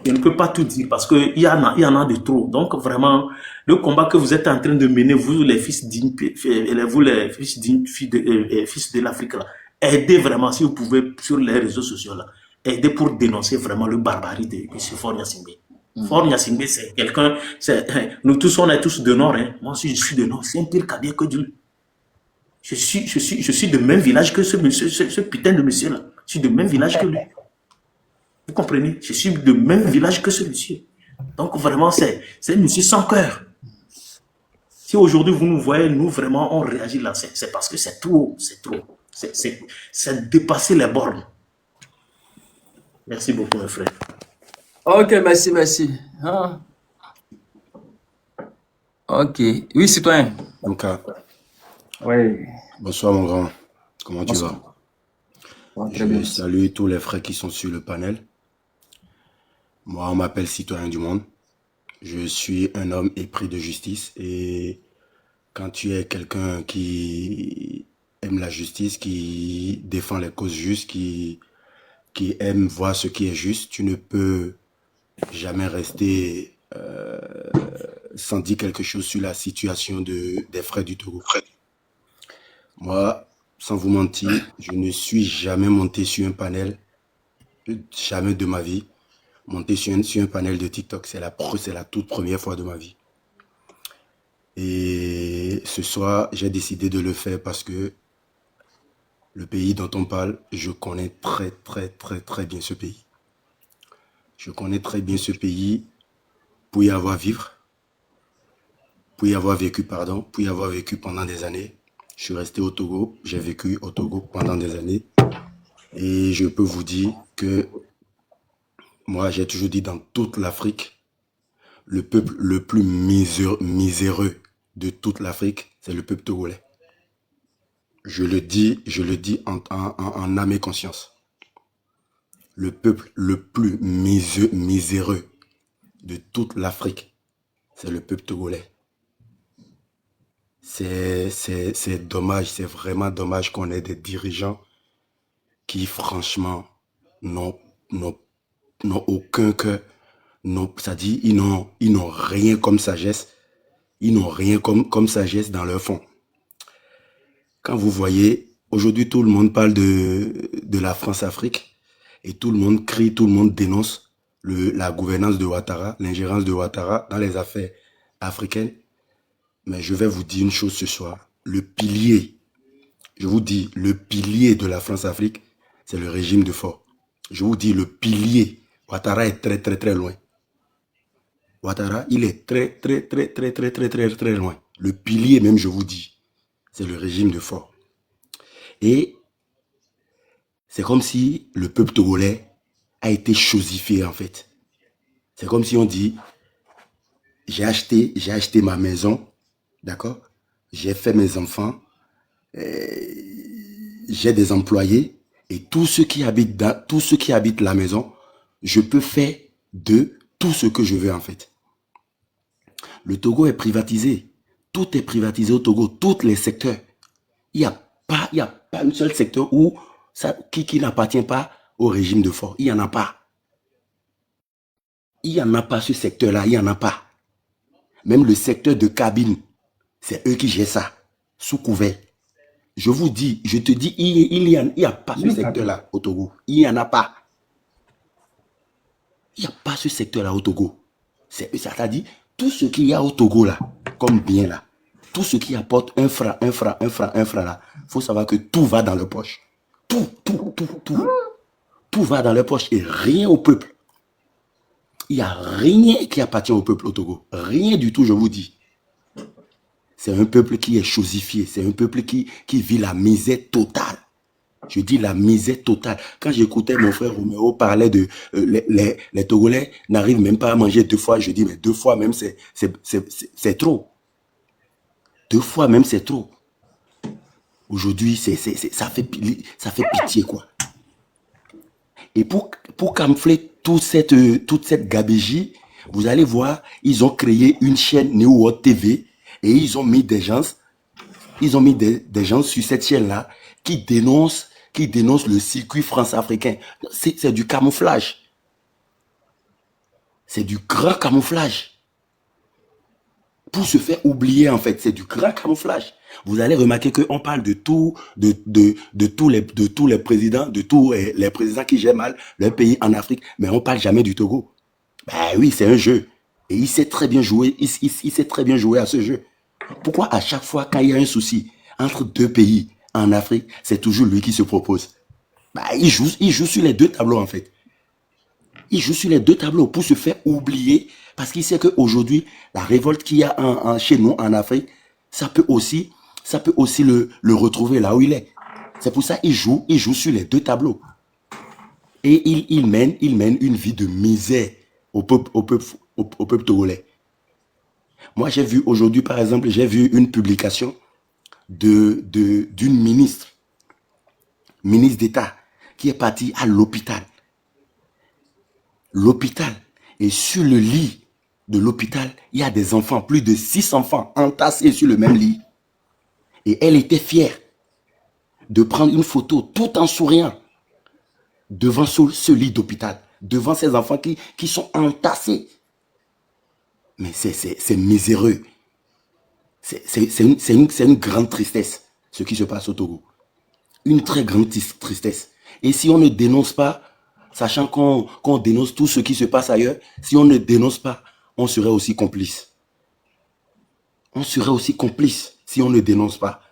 je ne peux pas tout dire parce qu'il y en a de trop. Donc, vraiment, le combat que vous êtes en train de mener, vous, les fils dignes, vous, les fils dignes, fils de l'Afrique, là, aidez vraiment, si vous pouvez, sur les réseaux sociaux, là, aidez pour dénoncer vraiment le barbarie de M. Faure Gnassingbé. Faure Gnassingbé, c'est quelqu'un, nous tous, on est tous de Nord, hein. Moi aussi, je suis de Nord. C'est un pire cabinet que Dieu. Je suis de même village que ce putain de monsieur-là. Je suis de même village que lui. Vous comprenez? Je suis de même village que ce monsieur. Donc vraiment, c'est un monsieur sans cœur. Si aujourd'hui vous nous voyez, nous vraiment, on réagit là, c'est parce que c'est trop, c'est trop. C'est dépasser les bornes. Merci beaucoup, mes frères. Ok, merci. Ah. Ok. Oui, citoyen. Anka, Oui. bonsoir mon grand. Comment tu Bonsoir. vas? Bon, très Je bien. salue tous les frères qui sont sur le panel. Moi, on m'appelle citoyen du monde. Je suis un homme épris de justice et quand tu es quelqu'un qui aime la justice, qui défend les causes justes, qui aime voir ce qui est juste, tu ne peux jamais rester sans dire quelque chose sur la situation des frères du Togo. Moi, sans vous mentir, je ne suis jamais monté sur un panel, jamais de ma vie, monté sur un panel de TikTok. C'est la toute première fois de ma vie. Et ce soir, j'ai décidé de le faire parce que le pays dont on parle, je connais très bien ce pays. Je connais très bien ce pays pour y avoir vécu pendant des années. Je suis resté au Togo, j'ai vécu au Togo pendant des années. Et je peux vous dire que moi, j'ai toujours dit dans toute l'Afrique, le peuple le plus miséreux de toute l'Afrique, c'est le peuple togolais. Je le dis en âme et conscience. Le peuple le plus miséreux de toute l'Afrique, c'est le peuple togolais. C'est dommage, c'est vraiment dommage qu'on ait des dirigeants qui, franchement, n'ont aucun cœur. C'est-à-dire, ils n'ont rien comme sagesse. Ils n'ont rien comme sagesse dans leur fond. Quand vous voyez, aujourd'hui, tout le monde parle de la France-Afrique et tout le monde crie, tout le monde dénonce la gouvernance de Ouattara, l'ingérence de Ouattara dans les affaires africaines. Mais je vais vous dire une chose ce soir. Le pilier, je vous dis, le pilier de la France-Afrique, c'est le régime de Faure. Je vous dis, le pilier, Ouattara est très loin. Ouattara, il est très loin. Le pilier même, je vous dis, c'est le régime de Faure. Et c'est comme si le peuple togolais a été chosifié en fait. C'est comme si on dit, j'ai acheté ma maison, d'accord? J'ai fait mes enfants, j'ai des employés et tous ceux qui habitent la maison, je peux faire d'eux tout ce que je veux en fait. Le Togo est privatisé. Tout est privatisé au Togo, tous les secteurs. Il n'y a pas un seul secteur qui n'appartient pas au régime de Faure. Il n'y en a pas. Il n'y en a pas ce secteur-là, il n'y en a pas. Même le secteur de cabine, c'est eux qui gèrent ça, sous couvert. Je vous dis, je te dis, il n'y a pas ce secteur-là au Togo. Il n'y en a pas. Il n'y a pas ce secteur-là au Togo. C'est-à-dire, tout ce qu'il y a au Togo là, comme bien là, tout ce qui apporte un franc là, il faut savoir que tout va dans leur poche. Tout va dans leur poche et rien au peuple. Il n'y a rien qui appartient au peuple au Togo. Rien du tout, je vous dis. C'est un peuple qui est chosifié. C'est un peuple qui vit la misère totale. Je dis la misère totale. Quand j'écoutais mon frère Roméo parler de les Togolais n'arrivent même pas à manger 2 fois, je dis mais 2 fois même c'est trop. 2 fois même c'est trop. Aujourd'hui ça fait pitié quoi. Et pour camoufler toute cette gabégie, vous allez voir, ils ont créé une chaîne New World TV et ils ont mis des gens sur cette chaîne-là qui dénoncent le circuit France-africain. C'est du camouflage. C'est du grand camouflage. Pour se faire oublier, en fait, c'est du grand camouflage. Vous allez remarquer qu'on parle de tous les présidents, de tous les présidents qui gèrent mal leur pays en Afrique, mais on parle jamais du Togo. Ben oui, c'est un jeu. Et il sait très bien jouer, il sait très bien jouer à ce jeu. Pourquoi à chaque fois, quand il y a un souci entre 2 pays en Afrique, c'est toujours lui qui se propose? Ben, il joue sur les 2 tableaux, en fait. Il joue sur les 2 tableaux pour se faire oublier, parce qu'il sait qu'aujourd'hui, la révolte qu'il y a chez nous en Afrique, ça peut aussi le retrouver là où il est. C'est pour ça qu'il joue sur les 2 tableaux. Et il mène une vie de misère au peuple togolais. Moi, j'ai vu aujourd'hui, par exemple, une publication d'une ministre d'État qui est partie à l'hôpital. L'hôpital. Et sur le lit de l'hôpital, il y a des enfants, plus de 6 enfants entassés sur le même lit. Et elle était fière de prendre une photo tout en souriant devant ce lit d'hôpital, devant ces enfants qui sont entassés. Mais c'est miséreux. C'est une grande tristesse, ce qui se passe au Togo. Une très grande tristesse. Et si on ne dénonce pas, sachant qu'on dénonce tout ce qui se passe ailleurs, si on ne dénonce pas, on serait aussi complice. On serait aussi complice si on ne dénonce pas.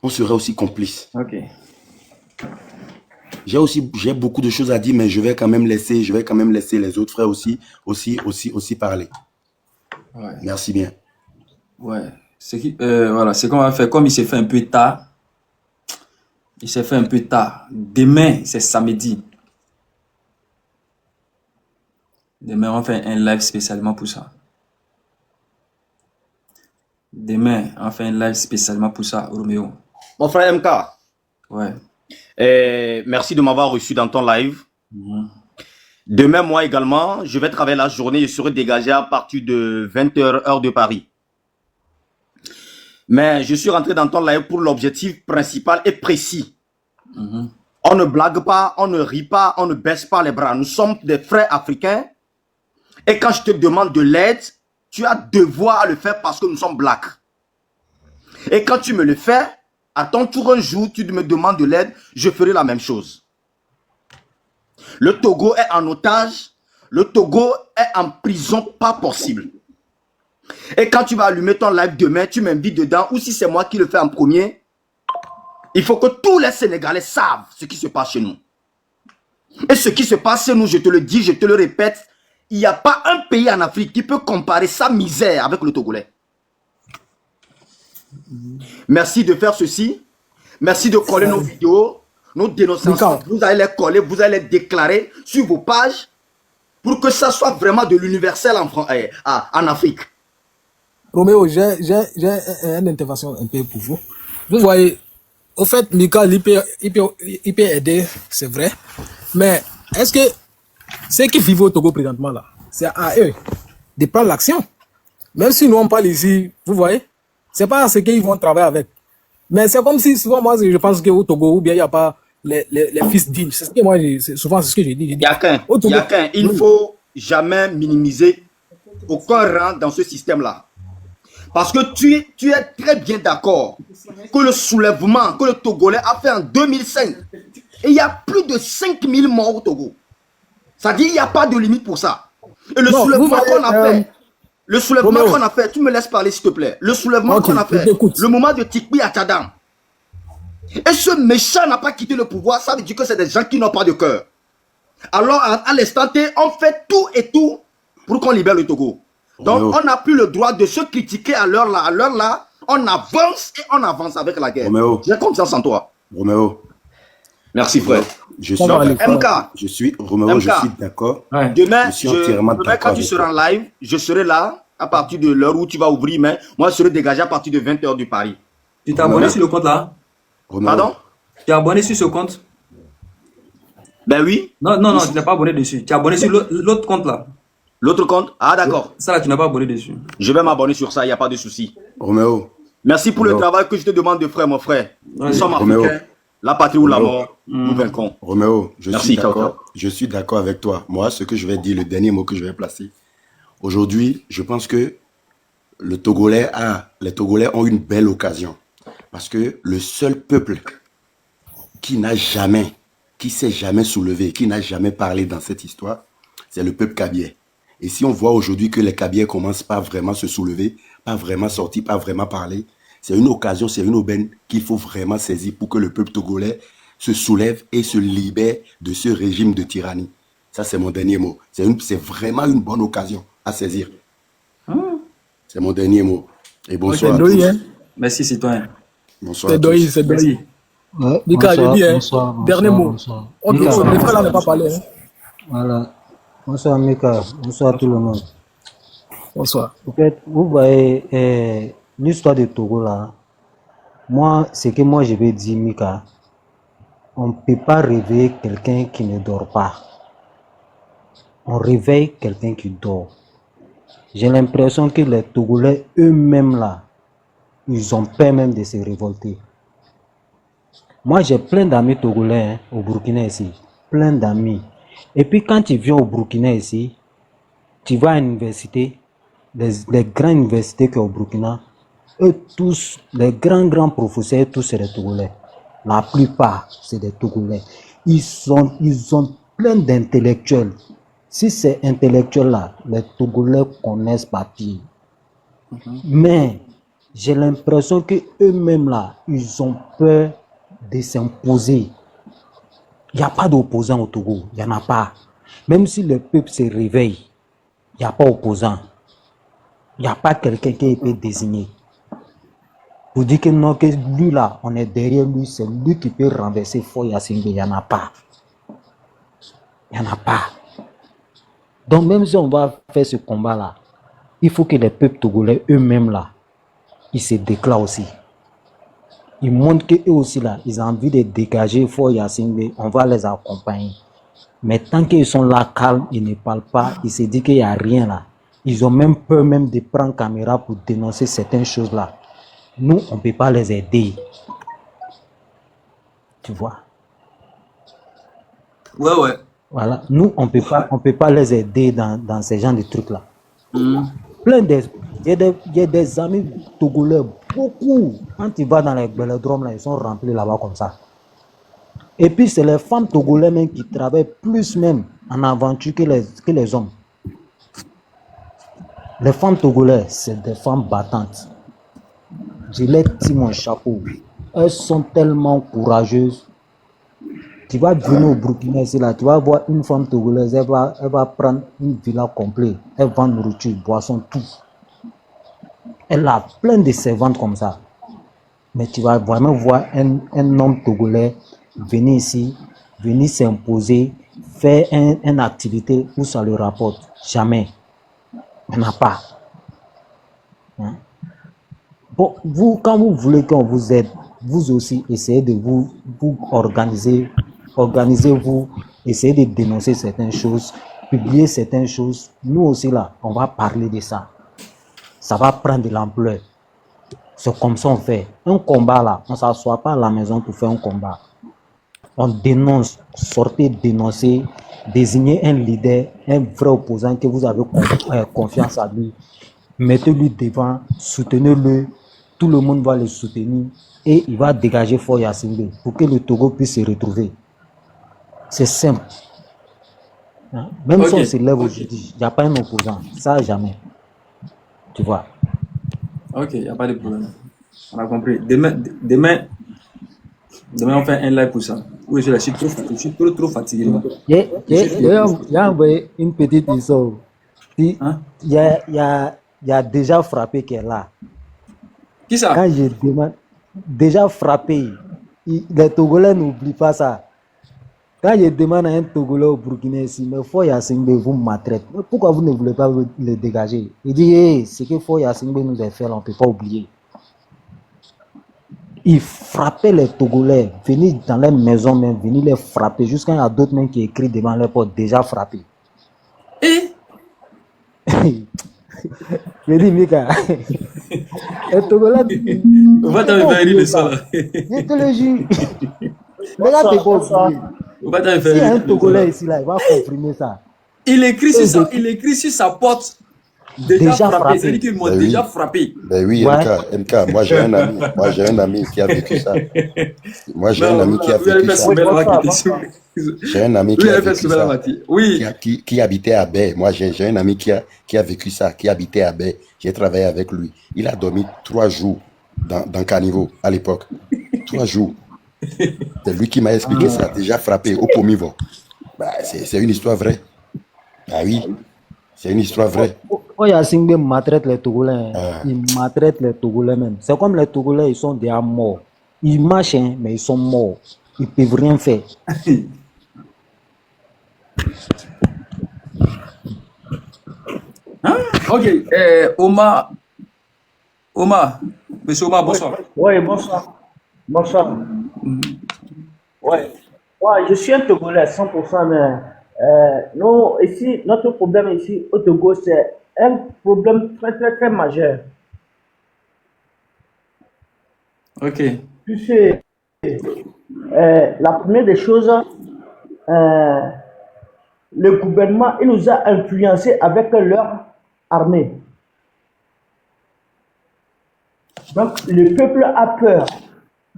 On serait aussi complice. Ok. J'ai beaucoup de choses à dire, mais je vais quand même laisser les autres frères aussi parler. Ouais. Merci bien. Ouais. Voilà, c'est qu'on va faire. Comme il s'est fait un peu tard. Demain, c'est samedi. Demain, on fait un live spécialement pour ça. Roméo. Mon frère MK, Ouais. merci de m'avoir reçu dans ton live. Mhm. Demain, moi également, je vais travailler la journée. Je serai dégagé à partir de 20h, heure de Paris. Mais je suis rentré dans ton live pour l'objectif principal et précis. Mhm. On ne blague pas, on ne rit pas, on ne baisse pas les bras. Nous sommes des frères africains. Et quand je te demande de l'aide, tu as devoir à le faire parce que nous sommes blacks. Et quand tu me le fais, à ton tour un jour, tu me demandes de l'aide, je ferai la même chose. Le Togo est en otage. Le Togo est en prison, pas possible. Et quand tu vas allumer ton live demain, tu m'invites dedans, ou si c'est moi qui le fais en premier, il faut que tous les Sénégalais savent ce qui se passe chez nous. Et ce qui se passe chez nous, je te le dis, je te le répète, il n'y a pas un pays en Afrique qui peut comparer sa misère avec le Togolais. Merci de faire ceci. Merci de coller nos vidéos, nos dénonciations. Vous allez les coller, vous allez les déclarer sur vos pages pour que ça soit vraiment de l'universel en Afrique. Roméo, j'ai une intervention un peu pour vous. Vous voyez, au fait, Mika, il peut aider, c'est vrai. Mais est-ce que ceux qui vivent au Togo présentement là, c'est à eux de prendre l'action? Même si nous on parle ici, vous voyez, c'est pas ce qu'ils vont travailler avec. Mais c'est comme si souvent moi je pense qu'au Togo, ou bien il n'y a pas les fils dignes. C'est ce que moi, souvent c'est ce que je dis. Il y a qu'un. Il ne faut jamais minimiser aucun rang dans ce système-là. Parce que tu es très bien d'accord que le soulèvement que le Togolais a fait en 2005, et il y a plus de 5000 morts au Togo. Ça dit, il n'y a pas de limite pour ça. Et le soulèvement qu'on a fait, le soulèvement qu'on a fait, tu me laisses parler s'il te plaît. Le soulèvement qu'on a fait, le moment de Tikpi à Tchadam. Et ce méchant n'a pas quitté le pouvoir, ça veut dire que c'est des gens qui n'ont pas de cœur. Alors, à l'instant T, on fait tout et tout pour qu'on libère le Togo. Donc, on n'a plus le droit de se critiquer à l'heure là. À l'heure là, on avance et on avance avec la guerre. Roméo. J'ai confiance en toi. Roméo. Merci, frère. Je suis va aller, frère. MK, Roméo, je MK. suis d'accord. Ouais. demain, Je suis entièrement demain, d'accord quand tu avec seras en live, je serai là à partir de l'heure où tu vas ouvrir, mais moi, je serai dégagé à partir de 20h du Paris. Tu t'es abonné sur le compte là? Roméo. Pardon? Tu es abonné sur ce compte? Ben oui. Non, tu n'es pas abonné dessus. Tu es abonné sur l'autre compte là. L'autre compte? Ah, d'accord. Ça là, tu n'es pas abonné dessus. Je vais m'abonner sur ça, il n'y a pas de souci. Roméo. Merci pour le Roméo. travail que je te demande de faire, mon frère. Nous sommes Roméo. africains. La patrie ou la Roméo. mort, nous vaincrons. Roméo, Merci, ciao. je suis d'accord avec toi. Moi, ce que je vais dire, le dernier mot que je vais placer. Aujourd'hui, je pense que les Togolais ont une belle occasion. Parce que le seul peuple qui s'est jamais soulevé, qui n'a jamais parlé dans cette histoire, c'est le peuple kabyle. Et si on voit aujourd'hui que les Kabyles commencent pas vraiment à se soulever, pas vraiment sortir, pas vraiment parler, c'est une occasion, c'est une aubaine qu'il faut vraiment saisir pour que le peuple togolais se soulève et se libère de ce régime de tyrannie. Ça, c'est mon dernier mot. C'est vraiment une bonne occasion à saisir. C'est mon dernier mot. Et bonsoir à tous. Doyi, hein. Merci, citoyen. Bonsoir à C'est Doyi, tous. c'est Doyi. Ouais, Mika, j'ai dit, hein. bonsoir, Dernier mot. bonsoir. On Mika, les frères là n'ont pas parlé. Hein. voilà. Bonsoir Mika, bonsoir tout le monde. Bonsoir. En fait, vous voyez, l'histoire de Togo là, moi, ce que moi je vais dire Mika, on ne peut pas réveiller quelqu'un qui ne dort pas. On réveille quelqu'un qui dort. J'ai l'impression que les Togolais eux-mêmes là, ils ont peur même de se révolter. Moi, j'ai plein d'amis togolais hein, au Burkina ici. Plein d'amis. Et puis, quand tu viens au Burkina ici, tu vas à l'université, les grandes universités qu'il y a au Burkina, eux tous, les grands professeurs, tous c'est des Togolais. La plupart, c'est des Togolais. Ils ont plein d'intellectuels. Si c'est intellectuel là, les Togolais connaissent papier. Mais j'ai l'impression que eux-mêmes là, ils ont peur de s'imposer. Il n'y a pas d'opposant au Togo, il n'y en a pas. Même si le peuple se réveille, il n'y a pas d'opposant. Il n'y a pas quelqu'un qui peut désigner. Pour dire que non, que lui là, on est derrière lui, c'est lui qui peut renverser Foy Assingbe, il n'y en a pas. Il n'y en a pas. Donc même si on va faire ce combat là, il faut que les peuples togolais eux-mêmes là, ils se déclarent aussi. Ils montrent qu'eux aussi là, ils ont envie de dégager Foy Assingbe, on va les accompagner. Mais tant qu'ils sont là calmes, ils ne parlent pas, ils se disent qu'il n'y a rien là. Ils ont même peur même de prendre caméra pour dénoncer certaines choses là. Nous, on ne peut pas les aider. Tu vois? Ouais. Voilà. Nous, on peut pas les aider dans ces genres de trucs là. Plein de... Il y a des amis togolais, beaucoup. Quand tu vas dans les vélodromes là, ils sont remplis là-bas comme ça. Et puis, c'est les femmes togolaises même qui travaillent plus même en aventure que les hommes. Les femmes togolaises, c'est des femmes battantes. Je les tire mon chapeau. Elles sont tellement courageuses. Tu vas venir au Burkina ici là, tu vas voir une femme togolaise, elle va prendre une villa complète. Elle vend nourriture, boisson, tout. Elle a plein de servantes comme ça. Mais tu vas vraiment voir un homme togolais venir ici, venir s'imposer, faire une activité où ça le rapporte. Jamais. Il n'y en a pas. Hein? Bon, vous, quand vous voulez qu'on vous aide, vous aussi, essayez de vous organiser. Organisez-vous, essayez de dénoncer certaines choses, publier certaines choses. Nous aussi, là, on va parler de ça. Ça va prendre de l'ampleur. C'est comme ça on fait. Un combat, là, on ne s'assoit pas à la maison pour faire un combat. On dénonce, sortez dénoncer, désignez un leader, un vrai opposant que vous avez confiance à lui. Mettez-lui devant, soutenez-le, tout le monde va le soutenir et il va dégager Foy Assingbe pour que le Togo puisse se retrouver. C'est simple. Hein? Même si on se lève aujourd'hui, il n'y a pas un opposant. Ça, jamais. Tu vois. Ok, il n'y a pas de problème. On a compris. Demain, on fait un live pour ça. Oui, je suis trop fatigué. Il y a envoyé une petite histoire. Il y a déjà frappé qui est là. Qui ça? Quand je demande, déjà frappé, les Togolais n'oublient pas ça. Quand je demande à un Togolais au Burkina ici, mais Foy Assingbe vous maltraite. Pourquoi vous ne voulez pas le dégager? Il dit, hey, ce que Foy Assingbe nous a fait, on ne peut pas oublier. Il frappait les Togolais, venir dans les maisons même, venir les frapper, jusqu'à il y a d'autres même qui écrivent devant leur porte, déjà frappé. Et Je dis, Mika, les Togolais, on va t'en faire rire le soir. je te le jure. Les gars, t'es pas oublié. On va t'en S'il faire y a un rire le Togolais soir. ici, là, il va confirmer ça. Il écrit sur sa porte. Déjà frappé. frappé. C'est-à-dire qu'ils m'ont Ben déjà oui. frappé. Ben oui, Ouais. MK, moi j'ai un ami qui a vécu ça. Moi j'ai un ami qui a Vous allez vécu faire ça. soumettre la question. J'ai un ami Vous qui a allez faire vécu soumettre la ça. matière. Oui. Qui habitait à Baie. Moi, j'ai un ami qui a vécu ça, qui habitait à Baie. J'ai travaillé avec lui. Il a dormi 3 jours dans Caniveau à l'époque. 3 jours. C'est lui qui m'a expliqué ça, déjà frappé au Pomivo. Bah, c'est une histoire vraie. Ah oui, c'est une histoire vraie. Foy Assingbe maltraite les Togolais. Ah. Ils maltraitent les Togolais même. C'est comme les Togolais, ils sont déjà morts. Ils marchent, hein, mais ils sont morts. Ils ne peuvent rien faire. Hein? Ok. Omar, monsieur Omar, bonsoir. Oui, bonsoir. Bonsoir. Ouais. Ouais, je suis un Togolais 100%, mais nous, ici, notre problème ici au Togo, c'est un problème très, très, très majeur. Ok. Tu sais, la première des choses, le gouvernement, il nous a influencés avec leur armée. Donc, le peuple a peur.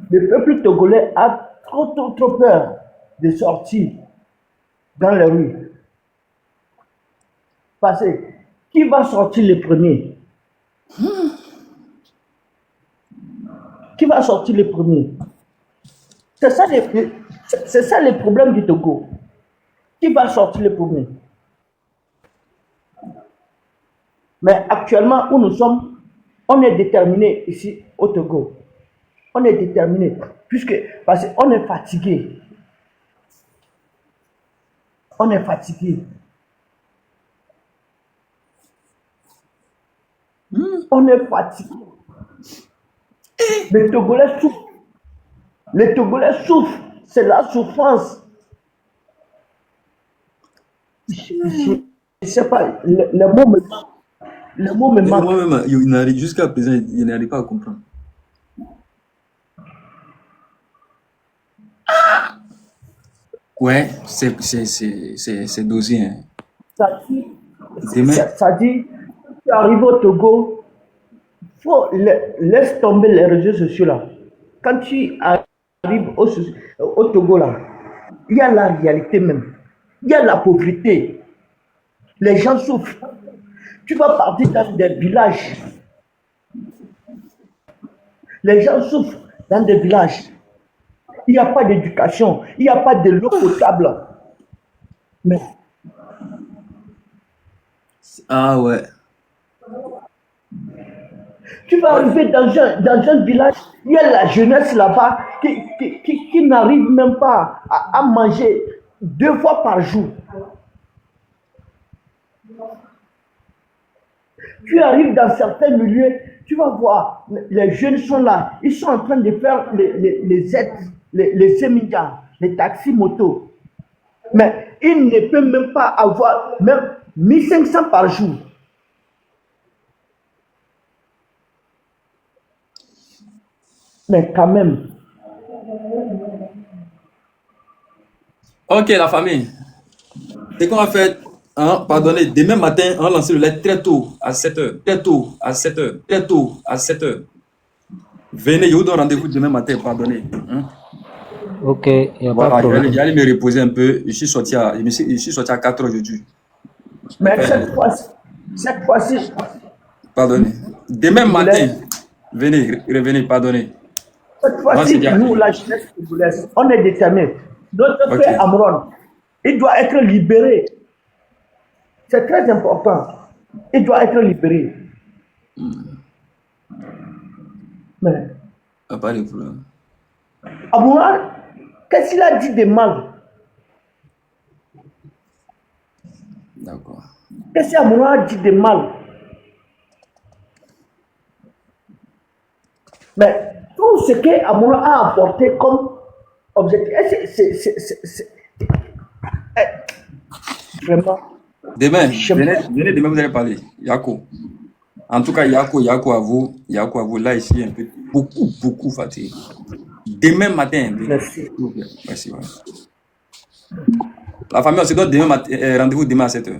Le peuple togolais a trop peur de sortir dans les rues. Parce que qui va sortir le premier? Qui va sortir le premier? C'est ça le problème du Togo. Qui va sortir le premier? Mais actuellement, où nous sommes, on est déterminé ici au Togo. On est déterminé. Parce qu'on est fatigué. On est fatigué. On est fatigué. Les Togolais souffrent. Les Togolais souffrent. C'est la souffrance. Je ne sais pas, le mot me manque. Le mot me manque. Moi-même, jusqu'à présent, il n'arrive pas à comprendre. Ouais, c'est dosé. Hein. Ça dit, Demain, ça dit, tu arrives au Togo, laisse tomber les réseaux sociaux là. Quand tu arrives au Togo là, il y a la réalité même. Il y a la pauvreté. Les gens souffrent. Tu vas partir dans des villages. Les gens souffrent dans des villages. Il n'y a pas d'éducation. Il n'y a pas de l'eau potable. Mais ah ouais. tu vas arriver dans un village, il y a la jeunesse là-bas qui n'arrive même pas à manger 2 fois par jour. Tu arrives dans certains milieux, tu vas voir, les jeunes sont là, ils sont en train de faire les aides, les séminaires, les taxis motos. Mais ils ne peuvent même pas avoir même 1500 par jour. Mais quand même. Ok, la famille. C'est qu'on va faire, hein, pardonnez, demain matin, on va lancer le live très tôt, à 7h. Très tôt, à 7h. Très tôt, à 7h. Venez, je vous donne rendez-vous demain matin, pardonnez. Hein? Ok, il n'y a pas de Voilà, problème. j'allais me reposer un peu. Je suis sorti à 4h aujourd'hui. Mais cette fois-ci, Pardonnez. Demain matin, venez, revenez, pardonnez. cette fois-ci, nous, la jeunesse congolaise, on est déterminés. Notre Ok. frère Amron, il doit être libéré. C'est très important. Il doit être libéré. Mais Pas de problème. Amoura, qu'est-ce qu'il a dit de mal? D'accord. Qu'est-ce qu'Amoura a dit de mal? Mais tout ce qu'Amoura a apporté comme objectif, vraiment. Demain, venez demain, vous allez parler. Yako. En tout cas, Yako à vous, là, ici, un peu, beaucoup fatigué. Demain matin, venez. Merci. Merci. Ouais. La famille, on se donne rendez-vous demain à 7h.